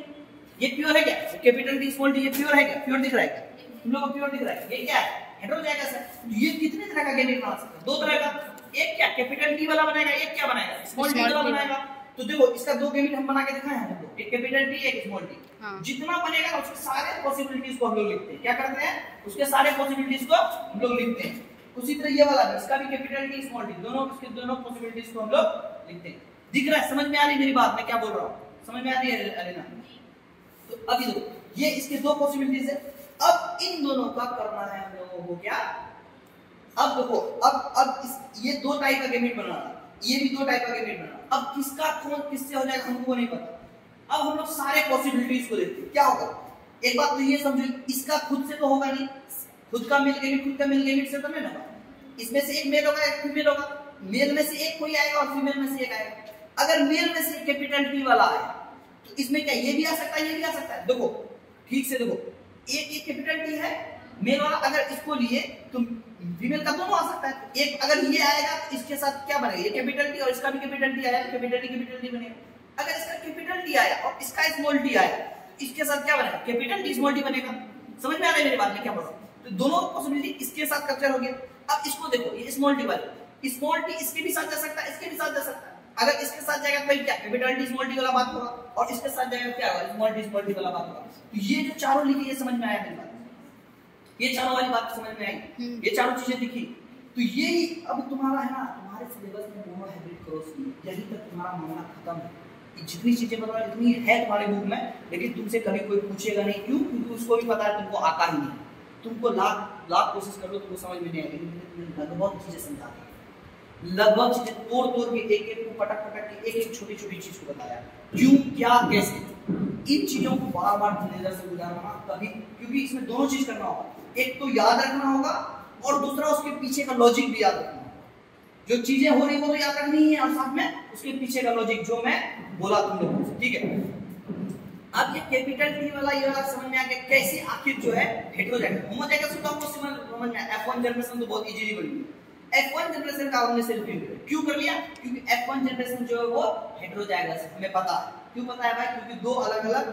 ये प्योर है क्या, कैपिटल टी स्मॉल टी ये प्योर है क्या, प्योर दिख रहा है क्या, तुम लोगों को प्योर दिख रहा है, ये क्या है, हेटेरोजाइगस है। ये कितने तरह का गैमेट बना सकता है, दो तरह का, एक क्या कैपिटल टी वाला बनाएगा, एक क्या बनाएगा, स्मॉल टी वाला बनाएगा। तो देखो इसका दो गैमेट हम बना के दिखाए हैं तुमको, एक कैपिटल टी एक स्मॉल टी। जितना बनेगा उसके सारे पॉसिबिलिटीज को हम लोग लिखते हैं, क्या करते हैं, उसके सारे पॉसिबिलिटीज को हम लोग लिखते हैं। उसी तरह ये वाला भी, इसका भी कैपिटल टी स्मॉल टी, दोनों इसके दोनों पॉसिबिलिटीज को हम लोग लिखते हैं। दिख रहा है, समझ में आ रही मेरी बात, मैं क्या बोल रहा हूँ, समझ में आ रही है अलीना। तो अभी देखो ये इसके दो पॉसिबिलिटीज है, अब इन दोनों का करना है हम लोगों को क्या, अब देखो अब ये दो टाइप का गैमेट बना रहा, ये भी दो टाइप का गैमेट बना, अब किसका कौन किससे हो जाएगा हमको नहीं पता। अब हम लोग सारे पॉसिबिलिटीज को देखते हैं, क्या होगा, एक बात तो ये समझो, इसका खुद से तो होगा नहीं, खुद का मेल गैमेट से तो नहीं होगा, इसमें से एक मेल होगा एक फीमेल होगा, मेल में से एक कोई आएगा और फीमेल में से एक आएगा। अगर मेल में से कैपिटल टी वाला आया तो इसमें क्या ये भी आ सकता है, ये भी आ सकता है। देखो ठीक से देखो, एक कैपिटल टी है मेल वाला, अगर इसको लिए तो फीमेल का दोनों आ सकता है। एक अगर ये आएगा तो इसके साथ क्या बनेगा, ये कैपिटल टी और इसका भी कैपिटल टी आया, कैपिटल टी बनेगा। अगर इसका कैपिटल टी आया और इसका स्मॉल टी आया, इसके साथ क्या बनेगा, कैपिटल टी स्मॉल टी बनेगा। समझ में आ रहा है मेरी बात में क्या बोल रहा हूं, तो दोनों पॉसिबिलिटी इसके साथ कैप्चर हो गया। अब इसको देखो, ये स्मॉल टी वाला, स्मॉल टी इसके भी साथ जा सकता है, इसके भी साथ जा सकता है। अगर इसके साथ जाएगा तो क्या कैपिटल टी स्मॉल टी वाला बात होगा, और इसके साथ जाएगा क्या होगा, स्मॉल टी वाला बात होगा। तो ये जो चारों लिखी, ये समझ में आया मेरी बात, ये चारों वाली बात समझ में आई, ये चारों चीजें दिखी। तो यही अब तुम्हारा है ना, तुम्हारे सिलेबस में मोनोहाइब्रिड क्रॉस की यही तक तुम्हारा मामला खत्म है। जितनी चीजें बता रहा इतनी है तुम्हारे बुक में, लेकिन तुमसे कभी कोई पूछेगा नहीं, क्यों, क्योंकि उसको भी पता है तुमको आता ही नहीं। तुमको लाख कोशिश कर लो तुमको समझ में नहीं आएगी, लगभग चीजें समझा दी, लगभग चीजें तोड़ के एक एक को पटक के एक एक छोटी छोटी चीज को बताया, क्यों क्या कैसे। इन चीजों को बार बार नजर से गुजारना कभी, क्योंकि इसमें दोनों चीज करना होगा, एक तो याद रखना होगा और दूसरा उसके पीछे का लॉजिक भी याद रखना होगा। जो चीजें हो रही वो तो याद रखनी है और साथ में उसके पीछे का लॉजिक जो मैं बोला तुम लोगों से, ठीक है। अब ये कैपिटल टी वाला ये वाला समझ में आ गया कैसे आखिर जो है हेटेरोजाइगस होमोजाइगस तो आपको समझ में F1 जनरेशन तो बहुत इजीली बन गई। F1 जनरेशन का हमने सिर्फ क्यों कर लिया, क्योंकि F1 जनरेशन जो है वो हेटेरोजाइगस है, हमें पता है। क्यों पता है भाई, क्योंकि दो अलग-अलग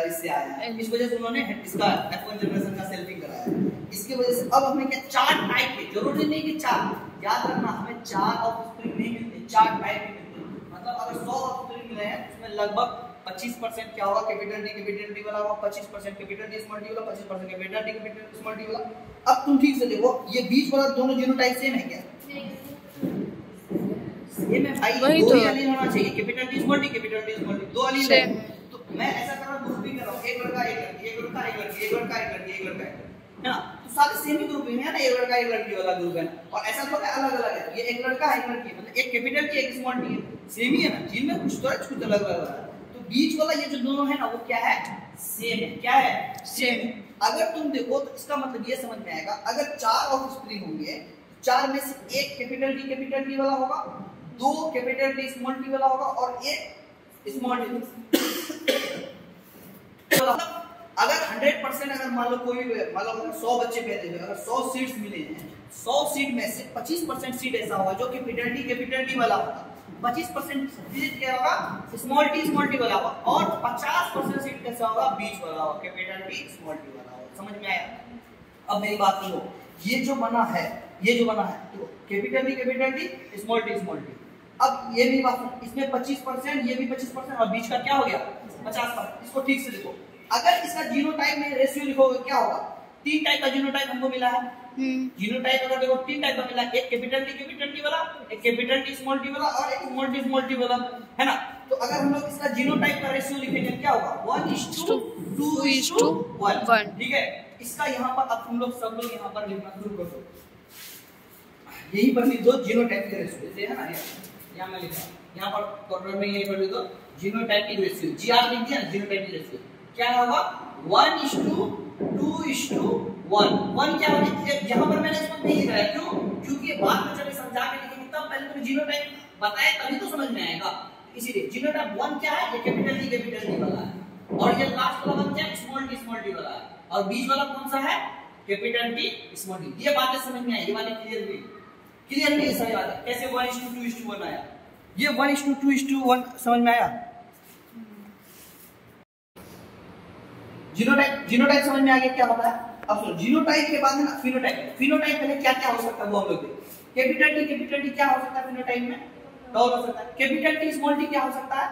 इससे आया है, इस वजह से उन्होंने इसका F1 जनरेशन का सेल्फिंग कराया है। इसकी वजह से अब हमें क्या चार टाइप के, जरूरी नहीं कि चार, याद रखना हमें चार ऑफस्प्रिंग नहीं मिलते, चार टाइप के मिलते हैं। मतलब अगर 100 ऑफस्प्रिंग मिले हैं उसमें लगभग 25% क्या होगा कैपिटल डी वाला होगा, 25% कैपिटल डी स्मॉल डी वाला, 25% कैपिटल डी स्मॉल डी वाला। अब तुम ठीक से देखो ये बीच वाला दोनों जीनोटाइप सेम है क्या? सेम है भाई, दो ही एलील होना चाहिए, capital D small D, capital D small D, दो एलील है। तो मैं ऐसा कर रहा हूं, ग्रुपिंग कर रहा हूं, एक लड़का एक लड़की, एक लड़का एक लड़की, एक लड़का एक लड़की, एक लड़का है ना, तो सारे सेम ही ग्रुपिंग है ना, एक लड़का एक लड़की वाला ग्रुप है। और ऐसा थोड़ा अलग अलग है, ये एक लड़का एक लड़की, मतलब एक कैपिटल की एक स्मॉल डी है, सेम ही है ना, जिनमें कुछ तो कुछ अलग अलग है। बीच वाला ये जो दोनों है ना वो क्या है, सेम है। क्या है, सेम है। अगर तुम देखो तो इसका मतलब ये समझ में आएगा, अगर चार ऑफस्प्रिंग होंगे, चार में से एक कैपिटल डी वाला होगा, दो कैपिटल डी स्मॉल डी वाला होगा और एक स्मॉल डी। अगर 100% अगर मान लो कोई मतलब 100 बच्चे पैदा हुए, अगर 100 सीट्स मिले हैं, 100 सीट में से 25% सीट ऐसा होगा जो कैपिटल डी वाला होगा, 25% सीट क्या होगा स्मॉल टी वाला होगा, और 50% सीट कैसा होगा बीच वाला होगा, कैपिटल टी स्मॉल टी वाला होगा। समझ में आया? अब मेरी बात सुनो, ये जो बना है तो कैपिटल टी स्मॉल टी। अब ये भी बात, इसमें 25%, ये भी 25% और बीच का क्या हो गया 50%। इसको ठीक से देखो, अगर इसका जीनोटाइप में रेशियो लिखोगे क्या होगा, तीन टाइप का जीनोटाइप हमको मिला है। जीनोटाइप अगर देखो तीन टाइप का मिला, एक कैपिटल टी वाला, एक कैपिटल टी स्मॉल टी वाला और एक स्मॉल टी वाला, है ना। तो अगर हम लोग इसका जीनोटाइप का रेशियो लिखेंगे क्या होगा 1:2:1, ठीक है। इसका यहाँ पर अब तुम लोग सब लोग यहाँ पर लिखना शुरू कर दो, यही पर लिख दो जीनोटाइप का रेशियो, जैसे है ना यहाँ मैं लिखा, यहाँ पर कॉर्नर में यही पर लिख दो जीनोटाइप की रेशियो, जीआर लिख दिया, जीनोटाइप की रेशियो क्या होगा 1:2:1। 1 क्या होगा, यहाँ पर मैंने इसको नहीं लिखा है, क्यों? क्योंकि बाद में जब समझा के लिखेंगे तब पहले तुम्हें जीनोटाइप बताए तभी तो समझ में आएगा। इसीलिए जीनोटाइप 1 क्या है, ये कैपिटल डी वाला है, और ये लास्ट वाला 1 क्या है स्मॉल टी वाला है, और बीच वाला कौन सा है कैपिटल टी स्मॉल टी। ये बातें समझ में आई, ये बातें क्लियर नहीं समझ आता कैसे 1:2:1 आया, ये 1:2:1 समझ में आया। जीनोटाइप समझ में आ गया क्या होता है। अब सुनो, जीनोटाइप के बाद है ना फिनोटाइप पहले क्या क्या हो सकता है वो हम लोग देखें। कैपिटल टी क्या हो सकता है फिनोटाइप में, डॉल हो सकता है। कैपिटल टी स्मॉल टी क्या हो सकता है,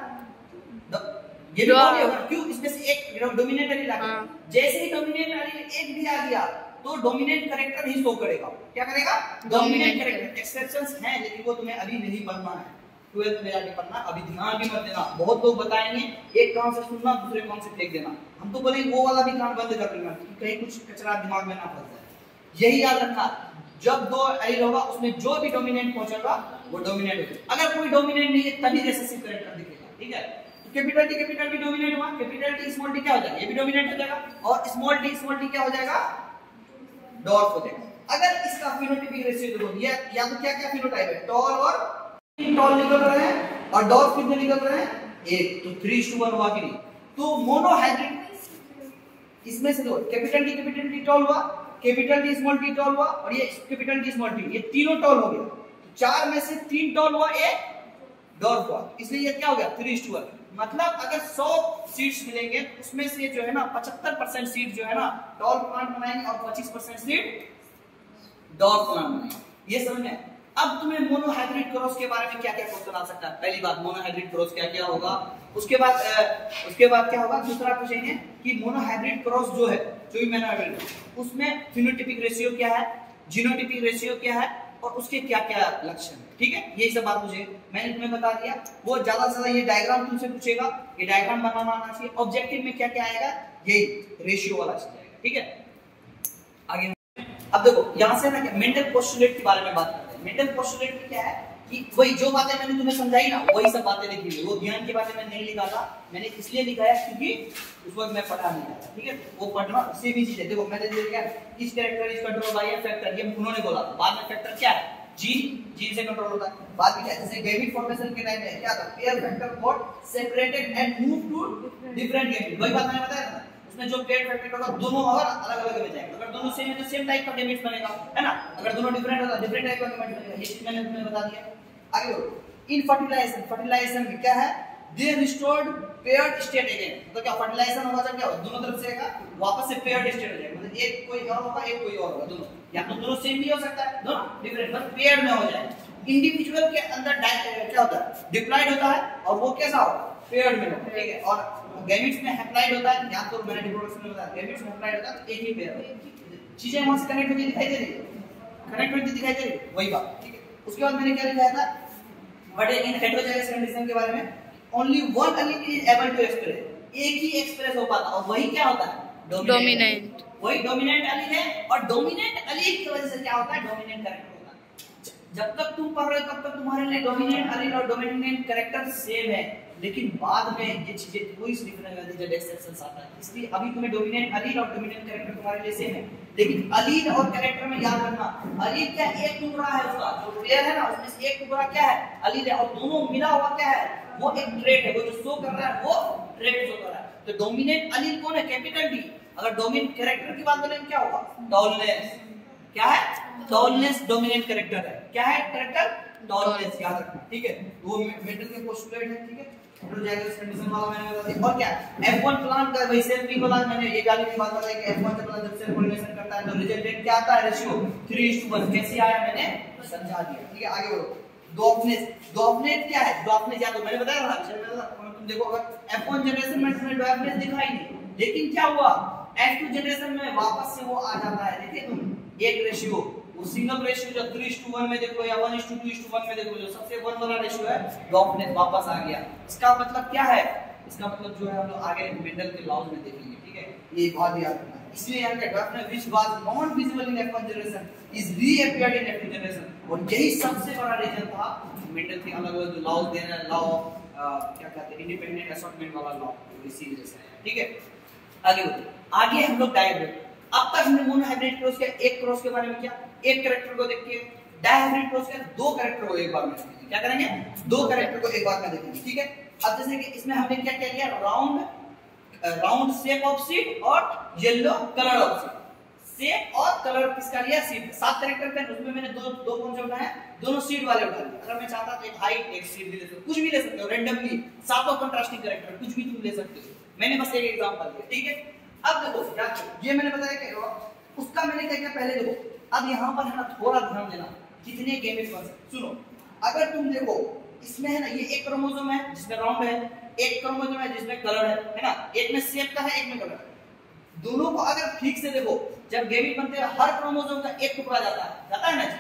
ये भी डॉल होगा, क्यों? इसमें से एक डोमिनेट एलील आ गया, जैसे ही डोमिनेट एलील एक भी आ गया तो डोमिनेंट कैरेक्टर ही शो करेगा। क्या करेगा, डोमिनेंट कैरेक्टर। एक्सेप्शंस हैं लेकिन वो तुम्हें अभी नहीं पढ़ना है, 12th में जाके पढ़ना, अभी ध्यान भी मत देना। बहुत लोग बताएंगे एक कान से सुनना दूसरे कान से फेंक देना, हम तो बोलेंगे वो वाला भी कान बंद कर देना कहीं कुछ कचरा दिमाग में ना फंस जाए। यही याद रखना, जब दो एलील होगा उसमें जो भी डोमिनेंट पहुंचेगा वो डोमिनेंट होगा। अगर कोई डोमिनेंट नहीं है तभी रिसेसिव कैरेक्टर दिखेगा, ठीक है। तो कैपिटल टी डोमिनेंट हुआ, कैपिटल टी स्मॉल टी क्या हो जाएगा, ये भी डोमिनेंट हो जाएगा, और स्मॉल टी क्या हो जाएगा डॉर्फ हो जाएगा। अगर इसका फिनोटाइपिक रेशियो देखो, ये या तो क्या क्या फिनोटाइप है, टॉल और टॉल निकल रहे हैं और डॉर्फ कितने निकल रहे हैं, एक, तो 3:1 हुआ कि नहीं। तो मोनोहाइब्रिड इसमें से दो, कैपिटल टी टॉल हुआ, capital T small T tall हुआ, और ये कैपिटल टी स्मॉल टी, ये तीनों टॉल हो गया। तो 4 में से 3 टॉल हुआ, एक डॉर्फ हुआ, इसलिए ये क्या हो गया 3:1। मतलब अगर 100 सीट्स मिलेंगे उसमें से जो है ना 75% सीट जो है ना टॉल प्लांट बनाएंगे और 25% सीट डॉर्फ प्लांट बनाएंगे। ये समझ में। अब तुम्हें मोनोहाइब्रिड क्रॉस के बारे में क्या क्या क्वेश्चन आ सकता है। पहली बात मोनोहाइब्रिड क्रॉस क्या क्या होगा, उसके बाद क्या होगा, दूसरा पूछेंगे कि मोनोहाइब्रिड क्रॉस जो है, जो भी मोनोहाइब्रिड उसमें फिनोटाइपिक रेशियो क्या है, जीनोटाइपिक रेशियो क्या है और उसके क्या क्या लक्षण है, ठीक है। यही सब बात मुझे मैंने तुम्हें बता दिया। वो ज्यादा से ज्यादा ये डायग्राम तुमसे पूछेगा, ये डायग्राम बनाना आना चाहिए। ऑब्जेक्टिव में क्या क्या आएगा, यही रेशियो वाला चीज आएगा, ठीक है। आगे अब देखो यहाँ से ना मेंडल पोस्टुलेट के बारे में बात करते हैं। मेंडल पोस्टुलेट क्या है, कि वही जो बातें मैंने तुम्हें समझाई ना वही सब बातें लिखी हुई। वो ध्यान की बातें मैंने नहीं लिखा था, मैंने इसलिए लिखा है क्योंकि उस वक्त मैं पढ़ा नहीं था, ठीक है। वो पढ़ना सेम ही चीज है। देखो मैंने दिया इस character is control by A factor, ये उन्होंने बोला था। बाद में फैक्टर क्या है, जीन से कंट्रोल होता है। बाद में क्या, जैसे गैमीट फॉर्मेशन के टाइम में क्या था, pair factor got separated and move to different gamete. वही बात मैंने बताया ना, उसमें जो पेयर फैक्टर होगा दोनों होगा अलग-अलग में जाएगा। अगर दोनों सेम है तो सेम टाइप का गैमीट बनेगा, है ना। अगर दोनों डिफरेंट होगा डिफरेंट टाइप का गैमीट बनेगा। ये चीज मैंने तुम्हें बता दिया। आगे बढ़ो। इन फर्टिलाइजेशन, फर्टिलाइजेशन में क्या है, दे रिस्टोर्ड पेयर्ड स्टेट अगेन। तो क्या फर्टिलाइजेशन होगा जब क्या होगा, दोनों तरफ से आएगा वापस से पेयर्ड स्टेट हो जाएगा। मतलब एक कोई और होगा एक कोई और होगा, दोनों या तो दोनों सेम भी हो सकता है, दोनों डिफरेंट, बस पेयर्ड में हो जाएगा। इंडिविजुअल के अंदर क्या होता है, डिप्लॉयड होता है और वो कैसा होगा, पेयर्ड में होगा, ठीक है। और गैमीट्स में हैप्लॉयड होता है, या तो मैंने रिप्रोडक्शन में बताया गैमीट्स में हैप्लॉयड होता है तो एक ही पेयर होगा। चीजें वहां से कनेक्ट होती दिखाई दे रही है, कनेक्ट होती दिखाई दे रही है, वही बात, ठीक है। उसके बाद मैंने क्या लिखा था, बट इन हेटेरोजाइगस कंडीशन के बारे में only one allele is able to express, एक ही एक्सप्रेस हो पाता और वही क्या होता है, डोमिनेंट। वही डोमिनेंट एलील है और डोमिनेंट एलील की वजह से क्या होता है, डोमिनेंट कैरेक्टर होता है। जब तक तुम पढ़ रहे हो तब तक तुम्हारे लिए डोमिनेंट एलील और डोमिनेंट कैरेक्टर सेम है, लेकिन बाद में ये चीजें कोई लिखने में जब एक्सेप्शंस आता है, इसलिए अभी तुम्हें डोमिनेंट एलील और डोमिनेंट कैरेक्टर तुम्हारे लिए सेम है। लेकिन एलील और कैरेक्टर में याद रखना, एलील क्या एक टुकड़ा है उसका, जो पेयर है ना उसमें से एक टुकड़ा क्या है, एलील है, और दोनों मिला हुआ क्या है, वो एक ट्रेट है, वो जो शो कर रहा है वो ट्रेट शो कर रहा है। तो डोमिनेंट एलील कौन है, कैपिटल डी। अगर डोमिनेंट कैरेक्टर की बात करें क्या होगा, टॉलनेस। क्या है, टॉलनेस डोमिनेंट कैरेक्टर है। क्या है कैरेक्टर, टॉलनेस, याद रखना, ठीक है। वो मेंडल के पोस्टुलेट है, ठीक है। हेटेरोजाइगस कंडीशन वाला मैंने बता दिया। और क्या F1 प्लांट का वही सेम भी बोला मैंने, ये गाली की बात बताई कि F1 जब प्लांट जब सेल पॉलिनेशन करता है तो रिजल्टेंट क्या आता है, रेशियो 3:1। कैसे आया मैंने समझा दिया, ठीक है। आगे बढ़ो। डॉफनेस क्या है, डॉफनेस या तो मैंने बताया था, तुम देखो अगर F1 जनरेशन में तुम्हें डॉफनेस दिखाई नहीं, लेकिन क्या हुआ F2 जनरेशन में वापस से वो आ जाता है। देखिए तुम एक रेशियो, वो सिंगल रेशियो जो 3:1 में देखो या 1:2:1 में देखो, जो सबसे 1 वाला रेशियो है डॉफनेस वापस आ गया। इसका मतलब क्या है, इसका मतलब जो है हम लोग आगे मेंडल के लॉज में देखेंगे, ठीक है। ये बहुत याद रखना है। इसलिए यहाँ का dwarfness which was not visible in F1 generation is reappeared in F2 generation, और यही सबसे बड़ा रीजन था मेंडल के अलग अलग जो लॉज देना, लॉ क्या कहते हैं इंडिपेंडेंट असॉर्टमेंट वाला लॉ, इसी वजह से, ठीक है। आगे हम लोग डायहाइब्रिड। अब तक हमने मोनोहाइब्रिड क्रॉस के एक क्रॉस के बारे में किया, एक कैरेक्टर को देख के। डायहाइब्रिड क्रॉस के दो कैरेक्टर को एक बार में देखेंगे। क्या करेंगे, दो कैरेक्टर को एक बार में देखेंगे, ठीक है। अब जैसे कि इसमें हमने क्या क्या लिया, राउंड शेप ऑफ सीड और yellow colour of seed. Shape और कलर किसका लिया, सीड। 7 कैरेक्टर थे, उसमें मैंने दो कौन से उठाए, दोनों सीड वाले उठा लिए। अगर मैं चाहता तो एक हाइट एक सीड भी ले सकता हूं, कुछ भी ले सकते हो रैंडमली, सातों कंट्रास्टिंग कैरेक्टर कुछ भी तुम ले सकते हो। मैंने बस एक एग्जांपल दिया, ठीक है। अब देखो ये मैंने बताया कि उसका मैंने क्या किया पहले देखो। अब यहाँ पर है ना थोड़ा ध्यान देना, कितने गैमेट बन सकते। सुनो, अगर तुम देखो इसमें है ना ये एक क्रोमोसोम है जिसमें राउंड है, एक क्रोमोसोम है जिसमें कलर है ना। एक में शेप का है, एक में कलर है। दोनों को अगर ठीक से देखो, जब गैमेट बनते हैं हर क्रोमोसोम का एक टुकड़ा जाता है ना जी।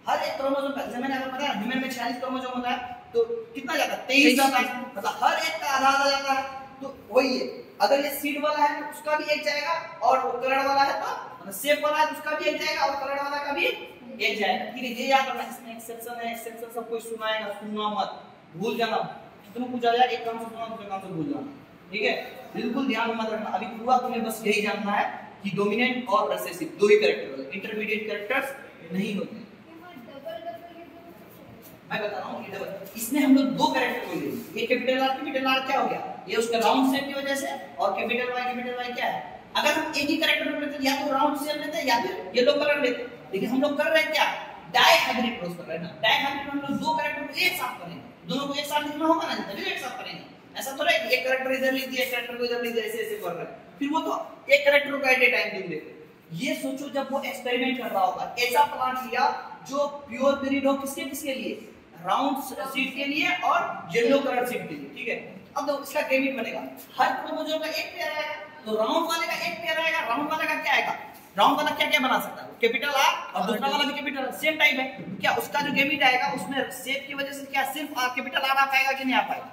हर एक क्रोमोसोम का, जैसे मैंने आपको बताया ह्यूमन में 46 क्रोमोसोम होता है, तो कितना जाता है, 23 जाता है। मतलब हर एक का आधा आधा जाता है। तो वही है, अगर ये सीड वाला है तो उसका भी एक जाएगा, और वो कलर वाला है तो मतलब शेप वाला है तो उसका भी एक जाएगा, और कलर वाला का भी एक जाएगा, ठीक है। ये याद रखना, इसमें एक्सेप्शन है, एक्सेप्शन सब कोई सुनाएगा, सुनना मत, भूल जाना। तुम पूछा जाए एक काम से सुना, दूसरे काम से भूल जाना, ठीक है। बिल्कुल ध्यान मत रखना। अभी पूरा तुम्हें बस यही जानना है कि डोमिनेंट और रिसेसिव दो ही कैरेक्टर होते हैं, इंटरमीडिएट कैरेक्टर्स नहीं होते। मैं बता रहा हूँ, इसमें हम लोग दो कैरेक्टर को लेंगे। ये कैपिटल आर क्या हो गया, ये उसका राउंड शेप की वजह से, और कैपिटल वाई क्या है। अगर हम एक ही कैरेक्टर लेते हैं, या तो राउंड शेप लेते हैं या फिर येलो कलर लेते हैं, लेकिन हम लोग कर रहे हैं क्या, डायहाइब्रिड क्रॉस कर रहे हैं ना। डायहाइब्रिड में हम लोग दो कैरेक्टर को एक साथ करेंगे, दोनों को एक साथ लिखना होगा ना, तभी एक साथ करेंगे। ऐसा थोड़ा है कि एक कैरेक्टर इधर लिख दिया, एक कैरेक्टर को इधर लिख दिया, ऐसे ऐसे कर रहे हैं, फिर वो तो एक कैरेक्टर को एट ए टाइम लिख देते। ये सोचो जब वो एक्सपेरिमेंट कर रहा होगा, ऐसा प्लांट लिया जो प्योर पेरिड हो, किसके लिए, राउंड सीड के लिए और येलो कलर सीड के लिए, ठीक है। अब तो इसका गैमेट बनेगा, हर क्रोमोसोम का एक पेयर आएगा, तो राउंड वाले का एक पेयर आएगा। राउंड वाले का क्या आएगा, राउंड वाला क्या क्या बना सकता है, कैपिटल आर, और दूसरा वाला भी कैपिटल सेम टाइप है। क्या उसका जो गैमेट आएगा उसमें शेप की वजह से क्या सिर्फ कैपिटल आर आ पाएगा कि नहीं आ पाएगा,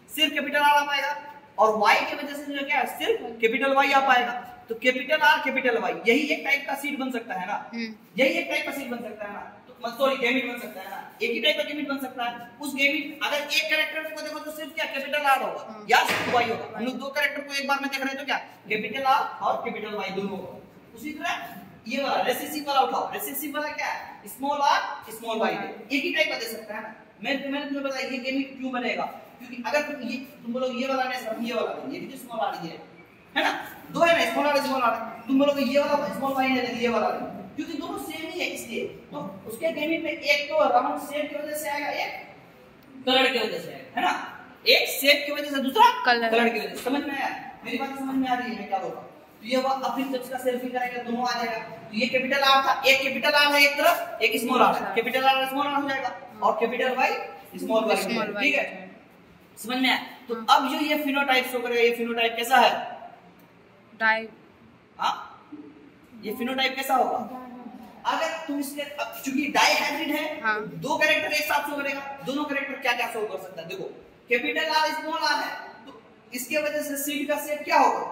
सिर्फ कैपिटल आर आ पाएगा। और वाई की वजह से जो क्या सिर्फ कैपिटल वाई आ पाएगा। तो कैपिटल आर कैपिटल वाई यही एक टाइप का सीड बन सकता है ना, यही एक टाइप का सीड बन सकता है ना, तो सॉरी गैमेट बन सकता है ना, एक ही टाइप का गैमेट बन सकता है। उस गैमेट अगर एक कैरेक्टर को देखो तो सिर्फ क्या कैपिटल आर होगा या सिर्फ वाई होगा। हम लोग दो कैरेक्टर को एक बार में देख रहे हैं तो क्या कैपिटल आर और कैपिटल वाई दोनों होगा। उसी तरह ये वाला रेसेसिव वाला उठाओ, रेसेसिव वाला क्या है स्मॉल आर स्मॉल वाई एक ही टाइप का दे सकता है ना। मैंने तुम्हें बताया ये गैमेट क्यों बनेगा, क्योंकि अगर तुम बोलोगे ये वाला नहीं सर ये वाला नहीं, ये भी तो स्मॉल आर है ना, दो है ना स्मॉल आर, तुम बोलोगे ये वाला स्मॉल वाई है ये वाला नहीं, क्योंकि दोनों सेम ही है इसलिए। तो उसके गैमेट में एक तो राउंड शेप की वजह से आएगा, एक कलर की वजह से आएगा, है ना, एक शेप की वजह से दूसरा कलर की वजह से। समझ में आया मेरी बात, समझ में आ रही है मैं क्या बोल रहा हूं। तो ये वो अपनी तरफ का सेल्फी करेगा दोनों आ जाएगा। तो ये कैपिटल आर था, एक कैपिटल आर है एक तरफ, एक स्मॉल आर है, कैपिटल आर स्मॉल आर हो जाएगा और कैपिटल वाई स्मॉल वाई, ठीक है समझ में आया। तो अब जो ये फिनोटाइप शो करेगा, ये फिनोटाइप कैसा है टाइप, हां ये फिनोटाइप कैसा होगा अगर तुम इसके चूंकि डाई हाइब्रिड है, हाँ। दो कैरेक्टर एक साथ शो करेगा, दोनों कैरेक्टर क्या क्या शो कर सकता है देखो, कैपिटल आर स्मॉल आर है तो इसके वजह से सीड का शेप क्या होगा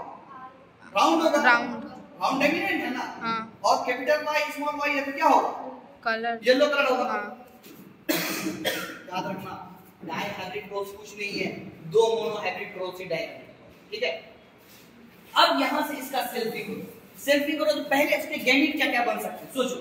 राउंड होगा, राउंड डोमिनेंट है ना, हाँ। और कैपिटल वाई स्मॉल वाई है तो क्या होगा कलर येलो कलर होगा, हाँ। याद रखना डाई हाइब्रिड क्रॉस कुछ नहीं है, दो मोनो हाइब्रिड क्रॉस से डाई, ठीक है। अब यहां से इसका सेल्फी करो तो पहले इसके गैमेट क्या क्या बन सकते हैं सोचो।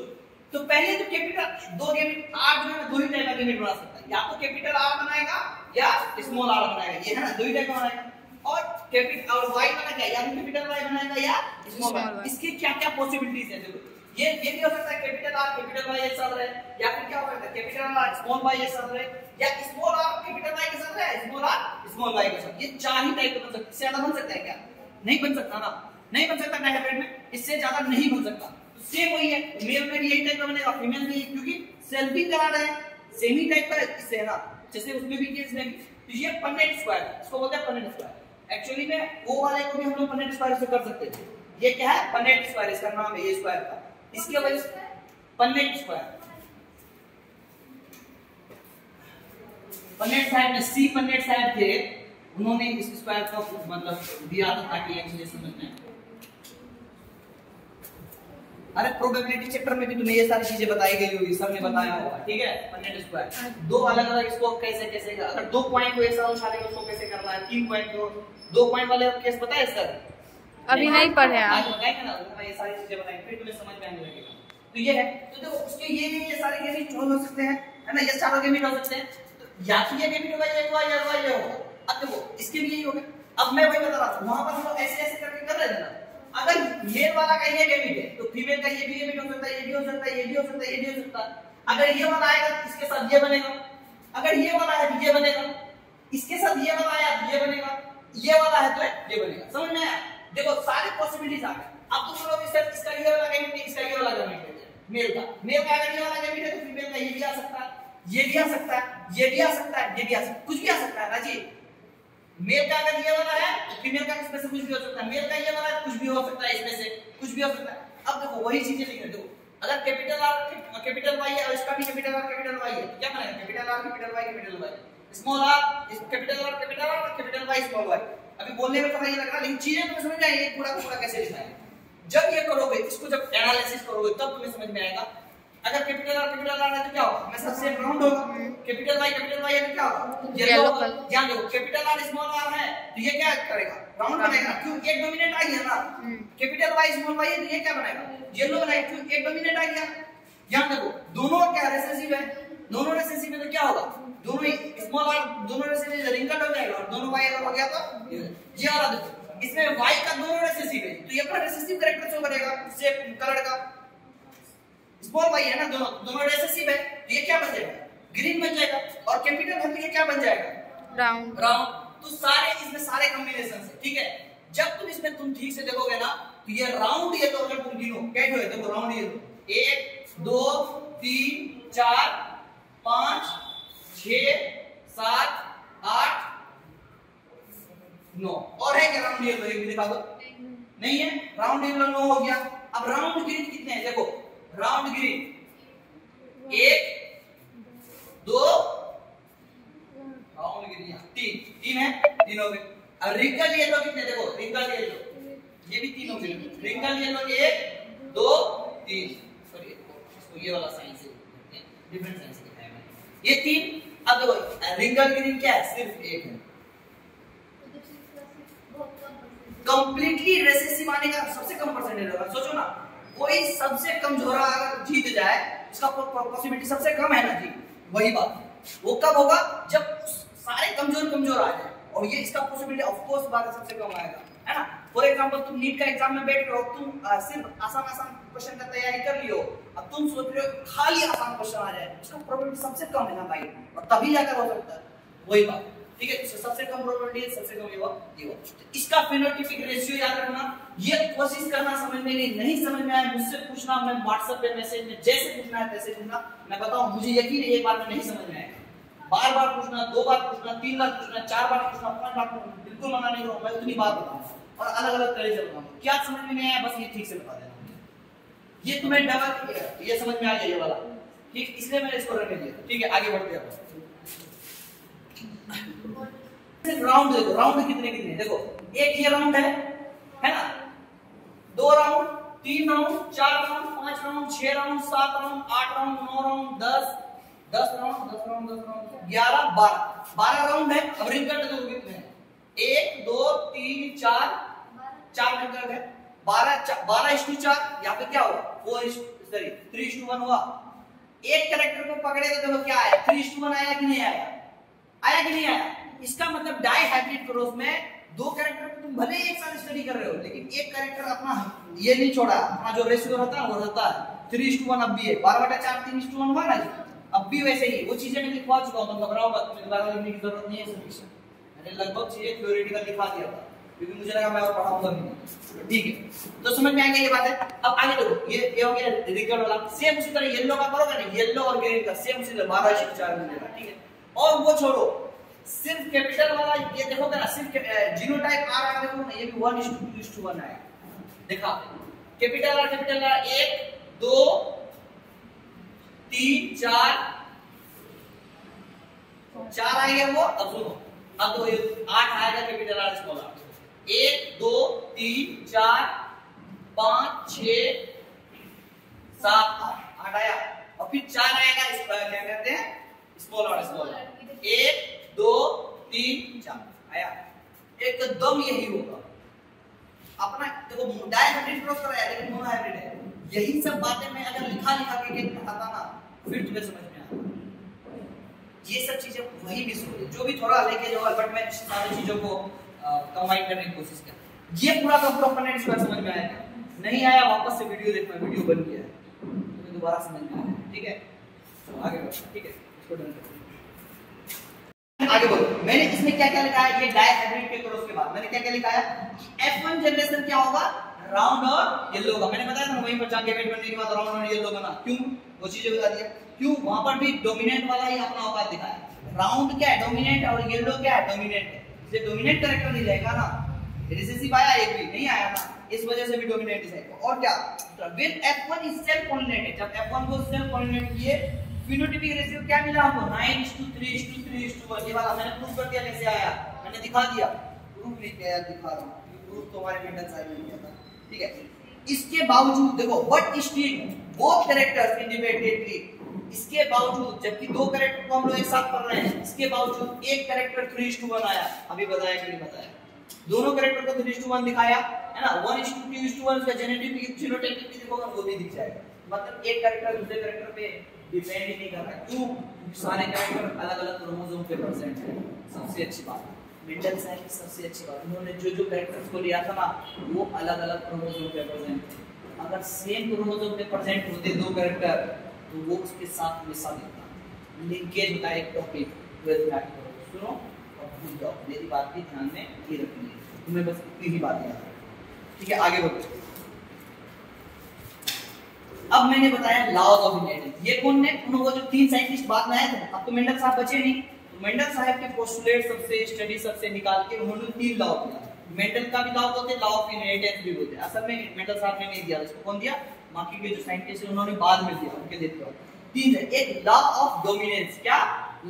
तो पहले तो कैपिटल दो गैमेट आर जो है दो ही टाइप का गैमेट बना सकता है, या तो कैपिटल आर बनाएगा या स्मॉल आर बनाएगा, ये है ना दो ही टाइप का बनाएगा। और कैपिटल और वाई बना क्या या तो कैपिटल वाई बनाएगा या स्मॉल वाई। इसके क्या क्या पॉसिबिलिटीज है देखो, ये भी हो सकता है कैपिटल आर कैपिटल वाई एक साथ रहे, या फिर क्या हो सकता है कैपिटल आर स्मॉल वाई एक साथ रहे, या स्मॉल आर कैपिटल वाई के साथ रहे, स्मॉल आर स्मॉल वाई के साथ। ये चार ही टाइप का बन सकता है, इससे ज्यादा बन सकता है क्या नहीं बन सकता ना, नहीं बन सकता हाइब्रिड में, इससे ज्यादा नहीं बन सकता। तो सेम वही है मेल में भी यही टाइप का बनेगा, फीमेल में क्योंकि सेल्फी करा रहे हैं सेम ही टाइप का इससे है ना, जैसे उसमें भी इसमें भी। तो ये पन्नेट स्क्वायर इसको बोलते हैं पन्नेट स्क्वायर। एक्चुअली में वो वाले को भी हम लोग पन्नेट स्क्वायर से कर सकते थे, ये क्या है पन्नेट स्क्वायर, इसका नाम है ये स्क्वायर का, इसके वजह से पन्नेट स्क्वायर। पन्नेट साहब ने सी पन्नेट साहब थे, उन्होंने इस स्क्वायर का मतलब दिया था ताकि ये चीजें समझ में। अरे प्रोबेबिलिटी चैप्टर में भी तुम्हें ये सारी चीजें बताई गई होगी, सर ने बताया होगा, ठीक है। पन्नेट स्क्वायर दो अलग अलग इसको कैसे कैसे अगर 2 पॉइंट को एक साथ उठा लेंगे उसको कैसे करना है, 3 पॉइंट को 2 पॉइंट वाले केस पता है सर अभी नहीं पढ़े हैं, आज बताएंगे ना, ये सारी चीजें बताएंगे फिर तुम्हें समझ में आने लगेगा। तो ये है, तो देखो उसके ये सारे गैमेट हो सकते हैं, है ना, ये चारों गैमेट हो सकते हैं। तो या तो ये गैमेट होगा या ये होगा। अब देखो इसके भी यही होगा। अब मैं वही बता रहा था वहां पर हम लोग ऐसे ऐसे करके कर रहे थे ना, अगर मेल वाला का ये गैमेट है तो फीमेल का ये भी गैमेट हो सकता है, ये भी हो सकता है, ये भी हो सकता है, ये भी हो सकता है। अगर ये वाला आएगा तो इसके साथ ये बनेगा, अगर ये वाला है तो ये बनेगा, इसके साथ ये वाला आया तो ये बनेगा, ये वाला है तो ये बनेगा। समझ में आया? देखो सारे पॉसिबिलिटीज आ गए। अब तुम बोलोगे सर इसका ये वाला गैमेट है, इसका ये वाला गैमेट है, मेल का अगर ये वाला गैमेट है तो फीमेल का ये भी आ सकता है, ये भी आ सकता है, ये भी आ सकता है, ये भी आ सकता है, कुछ भी आ सकता है राजी। मेल का अगर ये वाला है तो फीमेल का इसमें से कुछ भी हो सकता है, मेल का ये वाला है कुछ भी हो सकता है, इसमें से कुछ भी हो सकता है। अब देखो वही चीजें लिख रहे हो, अगर कैपिटल आर कैपिटल वाई है और इसका भी कैपिटल आर कैपिटल वाई है तो क्या बनेगा capital R capital Y capital Y, small R capital R capital Y small Y. अभी बोलने में थोड़ा ये लग रहा है लेकिन चीजें तुम्हें समझ में आएगी पूरा का पूरा कैसे लिखना है। जब ये करोगे इसको जब एनालिसिस करोगे तब तुम्हें समझ में आएगा। अगर कैपिटल आर है तो क्या होगा हमेशा सेम राउंड होगा, कैपिटल वाई है तो क्या होगा येलो होगा। ध्यान दो कैपिटल आर स्मॉल आर है तो ये क्या करेगा राउंड बनेगा, क्यों एक डोमिनेंट आ गया ना। कैपिटल वाई स्मॉल वाई है तो ये क्या बनाएगा येलो बनाएगा, क्यों एक डोमिनेंट आ गया। ध्यान देखो दोनों क्या रिसेसिव है, दोनों रिसेसिव है तो क्या होगा दोनों स्मॉल आर दोनों रिसेसिव रिंकल हो जाएगा और दोनों वाई अगर हो गया तो ये वाला देखो इसमें वाई का दोनों रिसेसिव है तो ये अपना रिसेसिव कैरेक्टर शो करेगा सेम कलर का। स्मॉल वाई है ना दोनों रिसेसिव है तो ये क्या बन जाएगा ग्रीन बन जाएगा, और कैपिटल है तो ये क्या बन जाएगा राउंड। तो सारे इसमें सारे कॉम्बिनेशन है, ठीक है। जब तुम इसमें तुम ठीक से देखोगे ना तो ये राउंड ये तो अगर तुम गिनो कैसे हुए देखो राउंड ये 1 2 3 4 5 6 7 8 9 और है क्या राउंड ये तो एक भी दिखा दो नहीं है, राउंड ये 9 हो गया। अब राउंड ग्रीन कितने हैं देखो राउंड ग्रीन 1 2 राउंड ग्रीन 3 है 3 हो गए। अब रिंकल येलो कितने देखो रिंकल येलो ये भी तीन हो गए, रिंगल येलो 1 2 3, सॉरी इसको ये वाला साइन से डिफरेंट साइन से दिखाया मैंने, ये 3। अब देखो रिंगल ग्रीन क्या है, सिर्फ 1 है। कंप्लीटली रिसेसिव आने का सबसे कम परसेंटेज होगा। सोचो ना, कोई सबसे कमजोर अगर जीत जाए, इसका पॉसिबिलिटी सबसे कम है ना जी, वही बात है। वो कब होगा, जब सारे कमजोर आ जाए, और ये इसका पॉसिबिलिटी ऑफ कोर्स बात सबसे कम आएगा, है ना। फॉर एग्जांपल तुम नीट का एग्जाम में बैठ रहे हो, तुम सिर्फ आसान क्वेश्चन का तैयारी कर लियो, अब तुम सोच रहे हो खाली आसान क्वेश्चन आ जाए, इसका प्रोबेबिलिटी सबसे कम है ना भाई, और तभी जाकर हो सकता है, वही बात, ठीक है। तो सबसे कम प्रोबेबिलिटी है, सबसे कम ये हुआ। इसका फेनोटाइपिक रेशियो याद रखना, ये कोशिश करना समझ में नहीं समझ में आया मुझसे पूछना, मैं व्हाट्सएप पे मैसेज में जैसे पूछना है तैसे पूछना, मैं बताऊं मुझे यकीन है एक बार में नहीं समझ में आएगा, बार-बार पूछना, 2 बार पूछना, 3 बार पूछना, 4 बार पूछना, 5 बार पूछना, बिल्कुल मना नहीं करूंगा, मैं उतनी बार बताऊंगा और अलग-अलग तरह से बताऊंगा। क्या समझ में नहीं आया बस ये ठीक से बता देना, ये तुम्हें डबल ये समझ में आ गया ये वाला, ठीक, इसलिए मैंने इसको रखने दिया, ठीक है। आगे बढ़ते हैं। राउंड देखो, राउंड कितने देखो, एक ये राउंड है ना, 2 round, 3 round, 4 round, 5 round, 6 round, 7 round, 8 round, 9 round, 10 round, 11 12 round है। अब रिंगल देखो कितने हैं, 1 2 3 4 रिंगल है, 12:4, यहाँ पे क्या हुआ 3:1 हुआ। एक कैरेक्टर को पकड़े तो देखो क्या आया, 3:1 आया कि नहीं आया, कि नहीं आया। इसका मतलब डाई हाइब्रिड क्रॉस में 2 कैरेक्टर को तुम भले एक साथ स्टडी कर रहे हो, लेकिन एक कैरेक्टर अपना ये नहीं छोड़ा, अपना जो रेशियो रहता है वो रहता है 3:1 अब भी है, 12/4 3:1 हुआ ना जी, अब भी वैसे ही। वो चीजें मैं लिखवा चुका हूं, तुम घबराओ मत, तुम्हें दोबारा लिखने की जरूरत नहीं है, सब्जेक्ट मैंने लगभग चीजें थ्योरेटिकल लिखा दिया था, क्योंकि मुझे लगा मैं और पढ़ाऊंगा नहीं, ठीक है। तो समझ में आएगा ये बात है। अब आगे देखो, ये हो गया रिंगल वाला, सेम उसी तरह येलो का करोगे ना, येलो और ग्रीन का सेम उसी तरह 12:4 मिलेगा, ठीक है। और वो छोड़ो, सिर्फ कैपिटल वाला ये देखोगे ना, सिर्फ जीनोटाइप आ रहा है, देखो ना ये भी 1:2:1 आएगा, देखा कैपिटल और कैपिटल 1 2 3 4 आएगा वो। अब सुनो, अब तो 8 आएगा कैपिटल और स्मॉल 1 2 3 4 5 6 7 8 आया, और फिर 4 आएगा, इसका क्या कहते हैं स्मॉल और 1 2 3 4 आया, एकदम यही होगा अपना। देखो डाई हाइब्रिड क्रॉस कर रहा है, लेकिन मोनो हाइब्रिड है। यही सब बातें मैं अगर लिखा के बताता ना, फिर तुम्हें समझ में आता। ये सब चीजें वही मिस हो रही, जो भी थोड़ा लेके जाओ, बट मैं सारी चीजों को कंबाइन करने की कोशिश कर। ये पूरा का पूरा कंटेंट इस बार समझ में आएगा, नहीं आया वापस से वीडियो देखना, वीडियो बन गया है तो दोबारा समझ में आएगा, ठीक है। तो आगे बढ़ो, ठीक है, इसको डन करो। आगे बोलो, मैंने इसमें क्या क्या लिखा है, ये डाई हाइब्रिड के क्रॉस के बाद मैंने क्या क्या लिखा है, F1 जनरेशन क्या होगा, राउंड और येलो का। मैंने बताया था वहीं पर जाके वेट करने के बाद राउंड और येलो का ना, क्यों वो चीजें बता दिया, क्यों वहां पर भी डोमिनेंट वाला ही अपना औकात दिखाया। राउंड क्या है डोमिनेंट, और येलो क्या है डोमिनेंट है, इसलिए डोमिनेंट कैरेक्टर नहीं जाएगा ना, रिसेसिव आया एक भी नहीं आया ना, इस वजह से भी डोमिनेंट जाएगा। और क्या with F1 is self coordinated, जब F1 को सेल्फ कोऑर्डिनेट किए, फिनोटाइपिक रेशियो क्या मिला हमको 9:3:3:1। ये वाला मैंने प्रूफ कर दिया, कैसे आया मैंने दिखा दिया, प्रूफ नहीं किया दिखा रहा हूं, प्रूफ तो हमारे मेंटल साइड में किया था, ठीक है। इसके बावजूद देखो, but still both characters independently, इसके बावजूद जबकि 2 कैरेक्टर को हम लोग एक साथ पढ़ रहे हैं, इसके बावजूद एक कैरेक्टर 3:1 आया, अभी बताया कि नहीं बताया, दोनों कैरेक्टर को 3:1 दिखाया है ना। 1:2:1 का जेनेटिक फिनोटाइपिक भी देखोगे वो भी दिख जाएगा, मतलब एक कैरेक्टर दूसरे कैरेक्टर पे डिपेंड ही नहीं कर रहा है, क्यों, सारे कैरेक्टर अलग-अलग क्रोमोसोम पे प्रेजेंट है। सबसे अच्छी बात मेंडल साइड की सबसे अच्छी बात, उन्होंने जो कैरेक्टर्स को लिया था ना, वो अलग-अलग क्रोमोसोम पे प्रेजेंट थे। अगर सेम क्रोमोसोम पे प्रेजेंट होते 2 कैरेक्टर, तो वो उसके साथ हमेशा दिखता, लिंकेज होता है एक टॉपिक, सुनो और भूल जाओ, मेरी बात भी ध्यान में ये रखनी है, तुम्हें बस इतनी ही बात याद है, ठीक है। आगे बढ़ो, अब मैंने बताया लॉज ऑफ इनहेरिटेंस, ये कौन ने, वो जो 3 साइंटिस्ट बाद में आए थे, अब तो मेंडल साहब बचे नहीं, तो मेंडल साहब के पोस्टुलेट सबसे स्टडी सबसे निकाल के उन्होंने 3 लॉ दिया। मेंडल का भी लॉ होते, लॉ ऑफ इनहेरिटेंस भी होते, असल में मेंडल साहब ने नहीं दिया, उसको कौन दिया, बाकी के जो साइंटिस्ट हैं उन्होंने बाद में दिया, उनके देते हो 3 है। एक लॉ ऑफ डोमिनेंस, क्या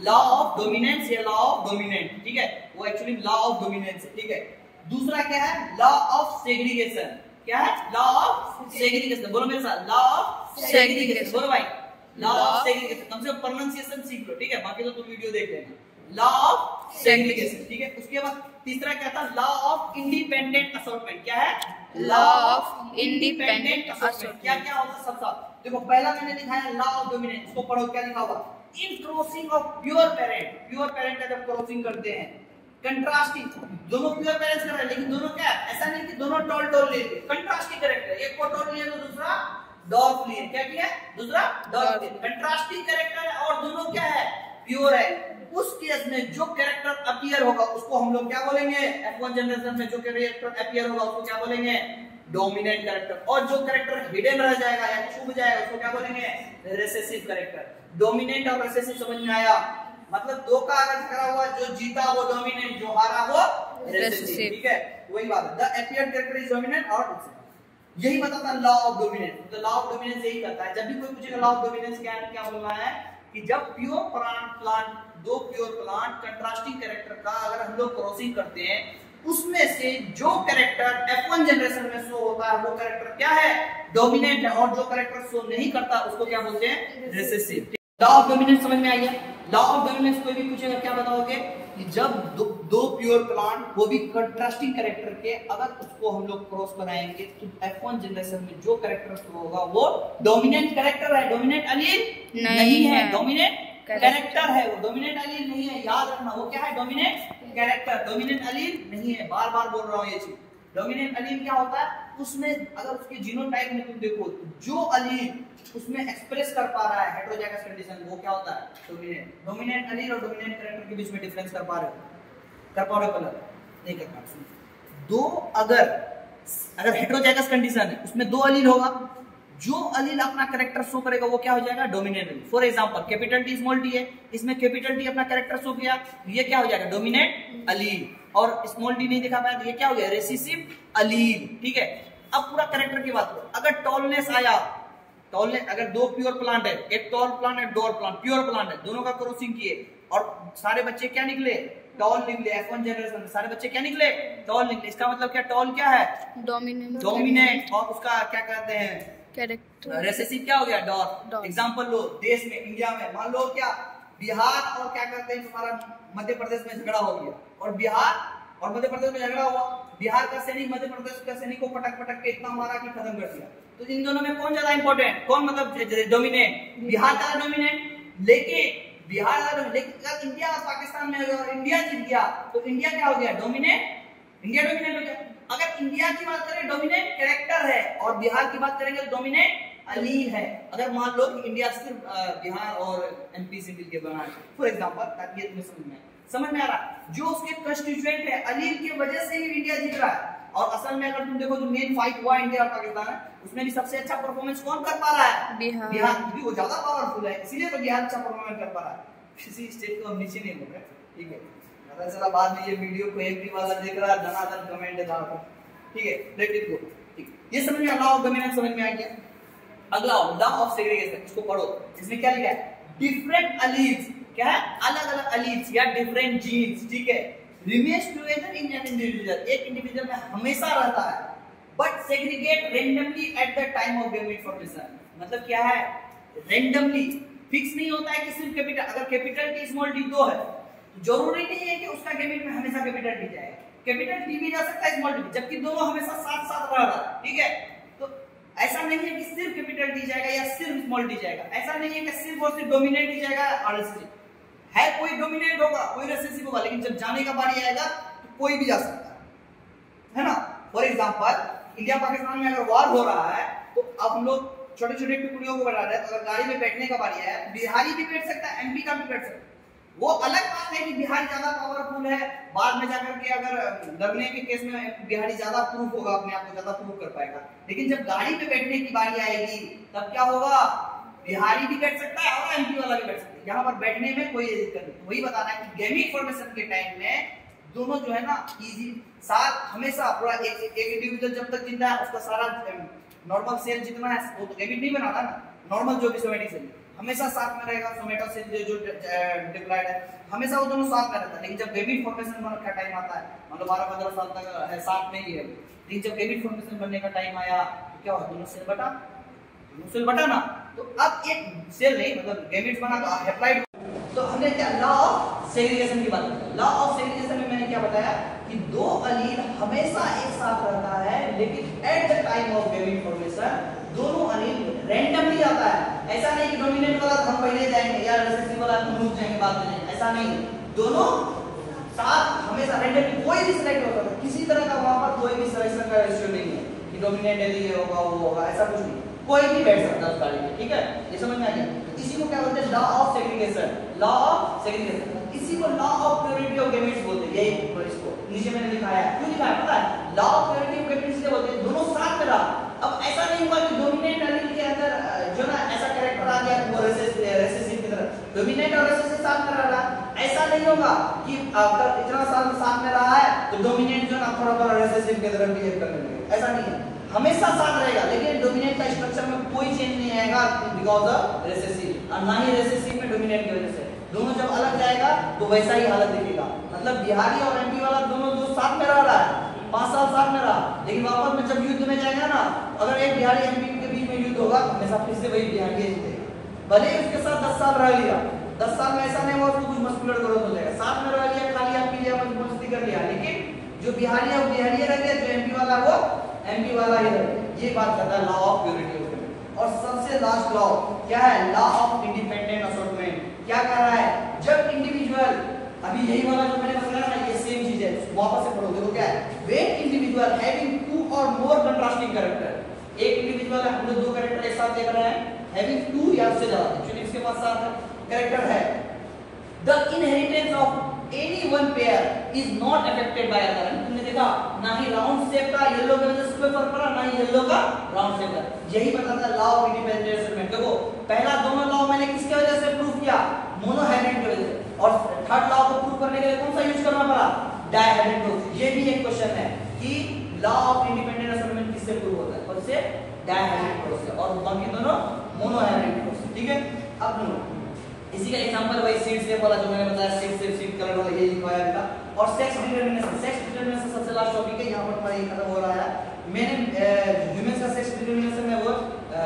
लॉ ऑफ डोमिनेंस या लॉ ऑफ डोमिनेंट, ठीक है, वो एक्चुअली लॉ ऑफ डोमिनेंस है, ठीक है। दूसरा क्या है लॉ ऑफ सेग्रीगेशन, क्या है? Law of segregation. बोलो मेरे साथ, लॉ ऑफ सेग्रीगेशन। बोलो भाई, लॉ ऑफ सेग्रीगेशन। कम से कम प्रोनाउंसिएशन सीख लो, ठीक है? बाकी तो तुम वीडियो देख लेना। लॉ ऑफ सेग्रीगेशन, ठीक है? उसके बाद तीसरा क्या था? Law of independent assortment. क्या है? Law of independent assortment. क्या क्या होता है? सब देखो, पहला मैंने लिखा है लॉ ऑफ डोमिनेंस। इसको पढ़ो, क्या लिखा हुआ? In crossing of pure parent, pure parent का जब क्रॉसिंग करते हैं, कंट्रास्टिंग, दोनों प्योर पेरेंट्स कर रहे हैं, लेकिन दोनों क्या है? ऐसा नहीं कि दोनों टॉल टॉल ले लिए, कंट्रास्टिंग कैरेक्टर, एक को टॉल लिया तो दूसरा डॉर्फ लिए। क्या किया? दूसरा डॉर्फ लिए। कंट्रास्टिंग कैरेक्टर है और दोनों क्या है? प्योर है। उस केस में जो कैरेक्टर अपीयर होगा उसको हम लोग क्या बोलेंगे? F1 जनरेशन में जो कैरेक्टर अपीयर होगा उसको क्या बोलेंगे? Dominant character. और जो कैरेक्टर हिडन रह जाएगा या छुप जाएगा उसको क्या बोलेंगे? Recessive character. डोमिनेंट और रिसेसिव समझ में आया? मतलब दो का अगर झगड़ा हुआ, जो जीता वो डोमिनेंट, जो हारा वो रिसेसिव, ठीक है? वही बात है, the appeared character is dominant और रिसेसिव। यही बताता है लॉ ऑफ डोमिनेंस। तो लॉ ऑफ डोमिनेंस यही करता है। जब भी कोई पूछेगा लॉ ऑफ डोमिनेंस क्या बोलना है कि जब प्योर प्लांट दो प्योर प्लांट कंट्रास्टिंग कैरेक्टर का अगर हम लोग क्रॉसिंग करते हैं, उसमें से जो कैरेक्टर F1 जनरेशन में शो होता है वो कैरेक्टर क्या है? डोमिनेंट है। और जो कैरेक्टर शो नहीं करता उसको क्या बोलते हैं? रिसेसिव। लॉ ऑफ डोमिनेंस समझ में आई है? लॉ ऑफ डोमिनेंस कोई भी पूछेगा क्या बताओगे? कि जब दो प्योर प्लांट, वो भी कंट्रास्टिंग कैरेक्टर के, अगर उसको हम लोग क्रॉस कराएंगे तो F1 जनरेशन में जो कैरेक्टर शो होगा वो डोमिनेंट कैरेक्टर है, डोमिनेंट एलील नहीं है। डोमिनेंट कैरेक्टर है वो, डोमिनेंट एलील नहीं है। याद रखना, वो क्या है? डोमिनेंट कैरेक्टर, डोमिनेंट एलील नहीं है। बार बार बोल रहा हूं ये चीज। डोमिनेंट एलील क्या होता है? उसमें अगर उसके जीनोटाइप में तुम देखो, जो एलील उसमें एक्सप्रेस कर पा रहा है हेटेरोजाइगस कंडीशन, वो क्या होता है? डोमिनेंट। डोमिनेंट एलील और डोमिनेंट कैरेक्टर के बीच में डिफरेंस कर पा रहे हो? कलर नहीं कर पा रहे। दो अगर हेटेरोजाइगस कंडीशन है, उसमें दो एलील होगा, जो एलील अपना कैरेक्टर शो करेगा वो क्या हो जाएगा? Dominant allele. For example, capital T small T है, इसमें कैपिटल टी अपना कैरेक्टर शो किया, ये क्या हो जाएगा? Dominant allele. और स्मॉल टी नहीं दिखा पाया तो ये क्या हो गया? रिसेसिव एलील, ठीक है? अब पूरा कैरेक्टर की बात करो। अगर टॉलनेस आया, टॉलनेस, अगर दो प्योर प्लांट है, एक टॉल प्लांट है, डॉल प्लांट, प्योर प्लांट है, दोनों का क्रॉसिंग किए और सारे बच्चे क्या निकले? टॉल निकले। F1 जनरेशन में सारे बच्चे क्या निकले? टॉल निकले। इसका मतलब क्या? टॉल क्या है? डोमिनेंट। और उसका क्या कहते हैं? कैरेक्टर। रिसेसिव क्या हो गया? डॉट। एग्जांपल लो, देश में, इंडिया में, मान लो क्या बिहार और क्या कहते हैं तुम्हारा मध्य प्रदेश में झगड़ा हो गया, और बिहार और मध्य प्रदेश में झगड़ा हुआ, बिहार का सैनिक मध्य प्रदेश का सैनिक को पटक पटक के इतना मारा कि खत्म कर दिया। तो इन दोनों में कौन ज्यादा इंपॉर्टेंट? कौन मतलब डोमिनेंट? बिहार ज्यादा डोमिनेंट। लेकिन बिहार अगर इंडिया और पाकिस्तान में अगर इंडिया जीत गया तो इंडिया क्या हो गया? डोमिनेंट। इंडिया डोमिनेंट हो गया। अगर इंडिया की बात करें डोमिनेंट कैरेक्टर है, और बिहार की बात करेंगे तो डोमिनेंट एलील है। अगर मान लो कि इंडिया सिर्फ बिहार और एमपी से मिलकर बना है, फॉर एग्जांपल, ताकि ये तुम्हें समझ में आ रहा है, जो उसके कंस्टिट्यूएंट है एलील की वजह से ही इंडिया जीत रहा है। और असल में अगर तुम देखो जो मेन फाइट हुआ इंडिया और पाकिस्तान है, उसमें भी सबसे अच्छा परफॉर्मेंस कौन कर पा रहा है? बिहार। क्योंकि वो ज्यादा पावरफुल है, इसीलिए तो बिहार अच्छा परफॉर्मेंस कर पा रहा है। किसी स्टेट को हम नीचे नहीं बोल रहे, ठीक है? पता चला बाद में ये वीडियो को एक भी वाला देख रहा है, धनाधन कमेंट डालता, ठीक है? Let it go. ठीक, ये समझ में लॉ ऑफ डोमिनेंस समझ में आ गया। अगला लॉ ऑफ सेग्रीगेशन, इसको पढ़ो। इसमें क्या लिखा है? डिफरेंट एलील्स, क्या है? अलग अलग एलील्स या डिफरेंट जीन्स, ठीक है, remains together in an individual, एक इंडिविजुअल में हमेशा रहता है, but segregate randomly at the time of gamete formation. मतलब क्या है? रैंडमली, फिक्स नहीं होता है कि सिर्फ कैपिटल, अगर कैपिटल टी स्मॉल टी दो है तो जरूरी नहीं है कि उसका गैमेट में हमेशा कैपिटल टी जाएगा। कैपिटल टी भी जा सकता है, स्मॉल टी, जबकि दोनों हमेशा साथ साथ रह रहा है, ठीक है? तो ऐसा नहीं है कि सिर्फ कैपिटल टी जाएगा या सिर्फ स्मॉल टी जाएगा। ऐसा नहीं है कि सिर्फ और सिर्फ डोमिनेंट ही जाएगा और रिसेसिव है, कोई डोमिनेंट होगा कोई रिसेसिव होगा, लेकिन जब जाने का बारी आएगा तो कोई भी जा सकता है ना? फॉर एग्जांपल, इंडिया पाकिस्तान में अगर वॉर हो रहा है तो अब हम लोग छोटे छोटे टुकड़ियों को बना रहे हैं, तो अगर गाड़ी में बैठने का बारी आया, बिहारी भी बैठ सकता है, एमपी का भी बैठ सकता है। वो अलग बात है कि बिहार ज्यादा पावरफुल है, बाद में जाकर के अगर लड़ने के केस में बिहारी ज्यादा प्रूफ होगा, अपने आप को ज्यादा प्रूफ कर पाएगा। लेकिन जब गाड़ी पे बैठने की बारी आएगी तब क्या होगा? बिहारी भी बैठ सकता है और एमपी वाला भी बैठ सकता है। यहाँ पर बैठने में कोई दिक्कत नहीं। वही बताना है कि गैमीट फॉर्मेशन के टाइम में दोनों जो है ना इजी साथ हमेशा पूरा एक इंडिविजुअल जब तक जिंदा है उसका सारा नॉर्मल सेल जितना है वो तो गैमीट नहीं बनाता ना, नॉर्मल जो भी सोमेटिक सेल हमेशा साथ में रहेगा। सोमेटो सेल जो डिप्लॉयड है हमेशा वो दोनों साथ में रहता है। लेकिन जब गैमीट फॉर्मेशन का टाइम आता है, मतलब 12-15 साल तक है साथ में ही है, लेकिन जब गैमेट फॉर्मेशन बनने का टाइम आया तो क्या हुआ, दोनों सेल बटा ना। तो अब एक सेल नहीं मतलब गैमेट्स बना तो हैप्लॉइड। तो हमने क्या लॉ ऑफ सेग्रीगेशन की बात की। लॉ ऑफ सेग्रीगेशन में मैंने क्या बताया कि दो एलील हमेशा एक साथ रहता है, लेकिन at the time of gamete formation दोनों एलील रैंडमली आता है। ऐसा नहीं कि डोमिनेंट वाला हम पहले जाएंगे या रिसेसिव वाला हम रुक जाएंगे बाद में, नहीं ऐसा नहीं। दोनों साथ हमेशा रैंडमली कोई भी सिलेक्ट होता है, किसी तरह का वहां पर कोई भी सिलेक्शन का रेशियो नहीं है कि डोमिनेंट एलील होगा वो होगा, ऐसा कुछ नहीं, कोई भी बैठ सकता है उस गाड़ी में। ठीक है, ये समझ में आ गया। इसी को क्या बोलते हैं, law of segregation. Law of segregation, इसी को law of purity of gametes बोलते हैं। यही इसको नीचे मैंने लिखाया है, क्यों लिखा है पता है, law of purity of gametes इसलिए बोलते हैं दोनों साथ में रहा। अब ऐसा नहीं हुआ कि डोमिनेंट एलील के अंदर जो ना ऐसा कैरेक्टर आ गया वो रिसेसिव की तरह, डोमिनेंट और रिसेसिव साथ में रहा, ऐसा नहीं होगा कि अगर इतना साल साथ में रहा है तो डोमिनेंट जो ना थोड़ा रिसेसिव की तरह बिहेव करने लगे, ऐसा नहीं है, हमेशा साथ रहेगा। लेकिन डोमिनेंट का स्ट्रक्चर में कोई चेंज नहीं आएगा बिकॉज़ ऑफ रिसेसिव, और ना ही रिसेसिव में डोमिनेंट की वजह से। दोनों जब अलग जाएगा तो वैसा ही हालत दिखेगा। मतलब बिहारी और एमपी वाला दोनों जो साथ में रह रहा है 5 साल साथ में रहा, लेकिन वापस में जब युद्ध में जाएगा ना, अगर एक बिहारी एमपी के बीच में युद्ध होगा हमेशा फिर से वही बिहारी जीतेगा, भले ही उसके साथ 10 साल रह लिया। 10 साल में ऐसा नहीं हुआ उसको कुछ मस्कुलर ग्रोथ हो जाएगा, साथ में रह लिया, खा लिया, पी लिया, मस्ती कर लिया, लेकिन जो बिहारी है वो बिहारी रह गया, जो एमपी वाला वो एमपी वाला ही रह गया। ये बात करता है law of purity of gamete. और सबसे लास्ट लॉ क्या है, लॉ ऑफ इंडिपेंडेंट असॉर्टमेंट। क्या कर रहा है, जब इंडिविजुअल, अभी यही वाला जो मैंने बताया ना, ये सेम चीज है, वापस से पढ़ो, देखो क्या है, व्हेन इंडिविजुअल हैविंग टू और मोर कंट्रास्टिंग कैरेक्टर, एक इंडिविजुअल है, हम लोग दो कैरेक्टर एक साथ देख रहे हैं, हैविंग टू या उससे ज्यादा, एक्चुअली इसके पास सात कैरेक्टर है, the inheritance of any one pair is not affected by other. तुमने देखा ना ही राउंड शेप का येलो के वजह से कोई फर्क पड़ा, ना ही येलो का राउंड शेप का। यही बताता है लॉ ऑफ इंडिपेंडेंट असॉर्टमेंट। देखो पहला दोनों लॉ मैंने किसके वजह से प्रूव किया, मोनोहाइब्रिड की वजह से, और थर्ड लॉ को प्रूव करने के लिए कौन सा यूज करना पड़ा, डायहाइब्रिड प्रूफ। ये भी एक क्वेश्चन है कि लॉ ऑफ इंडिपेंडेंट असॉर्टमेंट किससे प्रूव होता है, कौन से, डायहाइब्रिड प्रूफ से, और बाकी दोनों मोनोहाइब्रिड प्रूफ से। ठीक है, अब इसी का एग्जांपल वही सीड शेप वाला जो मैंने बताया, सीड शेप, सीड कलर वाला, ये लिखवाया था। और सेक्स डिटरमिनेशन, सेक्स डिटरमिनेशन सबसे लास्ट टॉपिक है, यहां पर हमारा ये खत्म हो रहा है। मैंने ह्यूमन का सेक्स डिटरमिनेशन में वो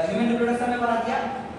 ह्यूमन रिप्रोडक्शन में पढ़ा दिया।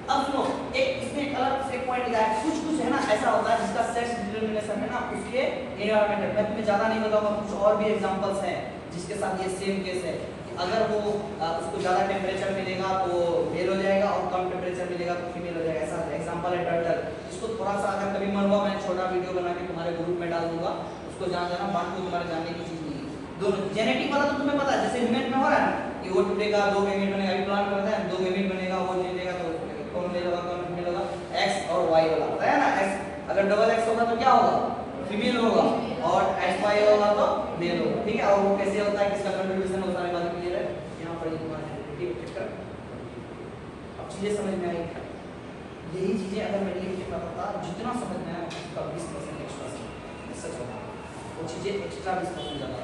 अब सुनो, एक इसमें एक अलग से पॉइंट लिखा है, कुछ है ना ऐसा होता है जिसका सेक्स डिटरमिनेशन है ना उसके एनवायरनमेंट, मैं तुम्हें ज्यादा नहीं बताऊंगा, कुछ और भी एग्जांपल्स हैं जिसके साथ ये सेम केस है। अगर वो उसको ज्यादा टेम्परेचर मिलेगा तो मेल हो जाएगा, और कम टेम्परेचर मिलेगा तो फीमेल हो जाएगा। ऐसा एग्जांपल है टर्टल। इसको थोड़ा सा अगर कभी मन हुआ मैं छोटा वीडियो बना के तुम्हारे ग्रुप में डाल दूंगा, उसको जान जाना, बाकी तुम्हारे जानने की चीज नहीं है। दोनों जेनेटिक वाला तो तुम्हें पता है, जैसे ह्यूमन में हो रहा है ना कि वो टूटेगा, दो गैमेट बनेगा, अभी प्लांट करता है, दो गैमेट बनेगा, वो जीतेगा, तो कौन मेल होगा कौन फीमेल होगा, एक्स और वाई वाला पता है ना। एक्स अगर डबल एक्स होगा तो क्या होगा, फीमेल होगा, और एक्स वाई होगा तो मेल होगा। ठीक है, और वो कैसे होता है, किसका कंट्रीब्यूशन होता है, बात क्लियर है। यहाँ पर अब चीजें समझ में आई, यही चीजें अगर मैं लिख के बताता जितना समझ में आया उसका 20% एक्स्ट्रा, सच होगा वो चीजें एक्स्ट्रा 20% ज्यादा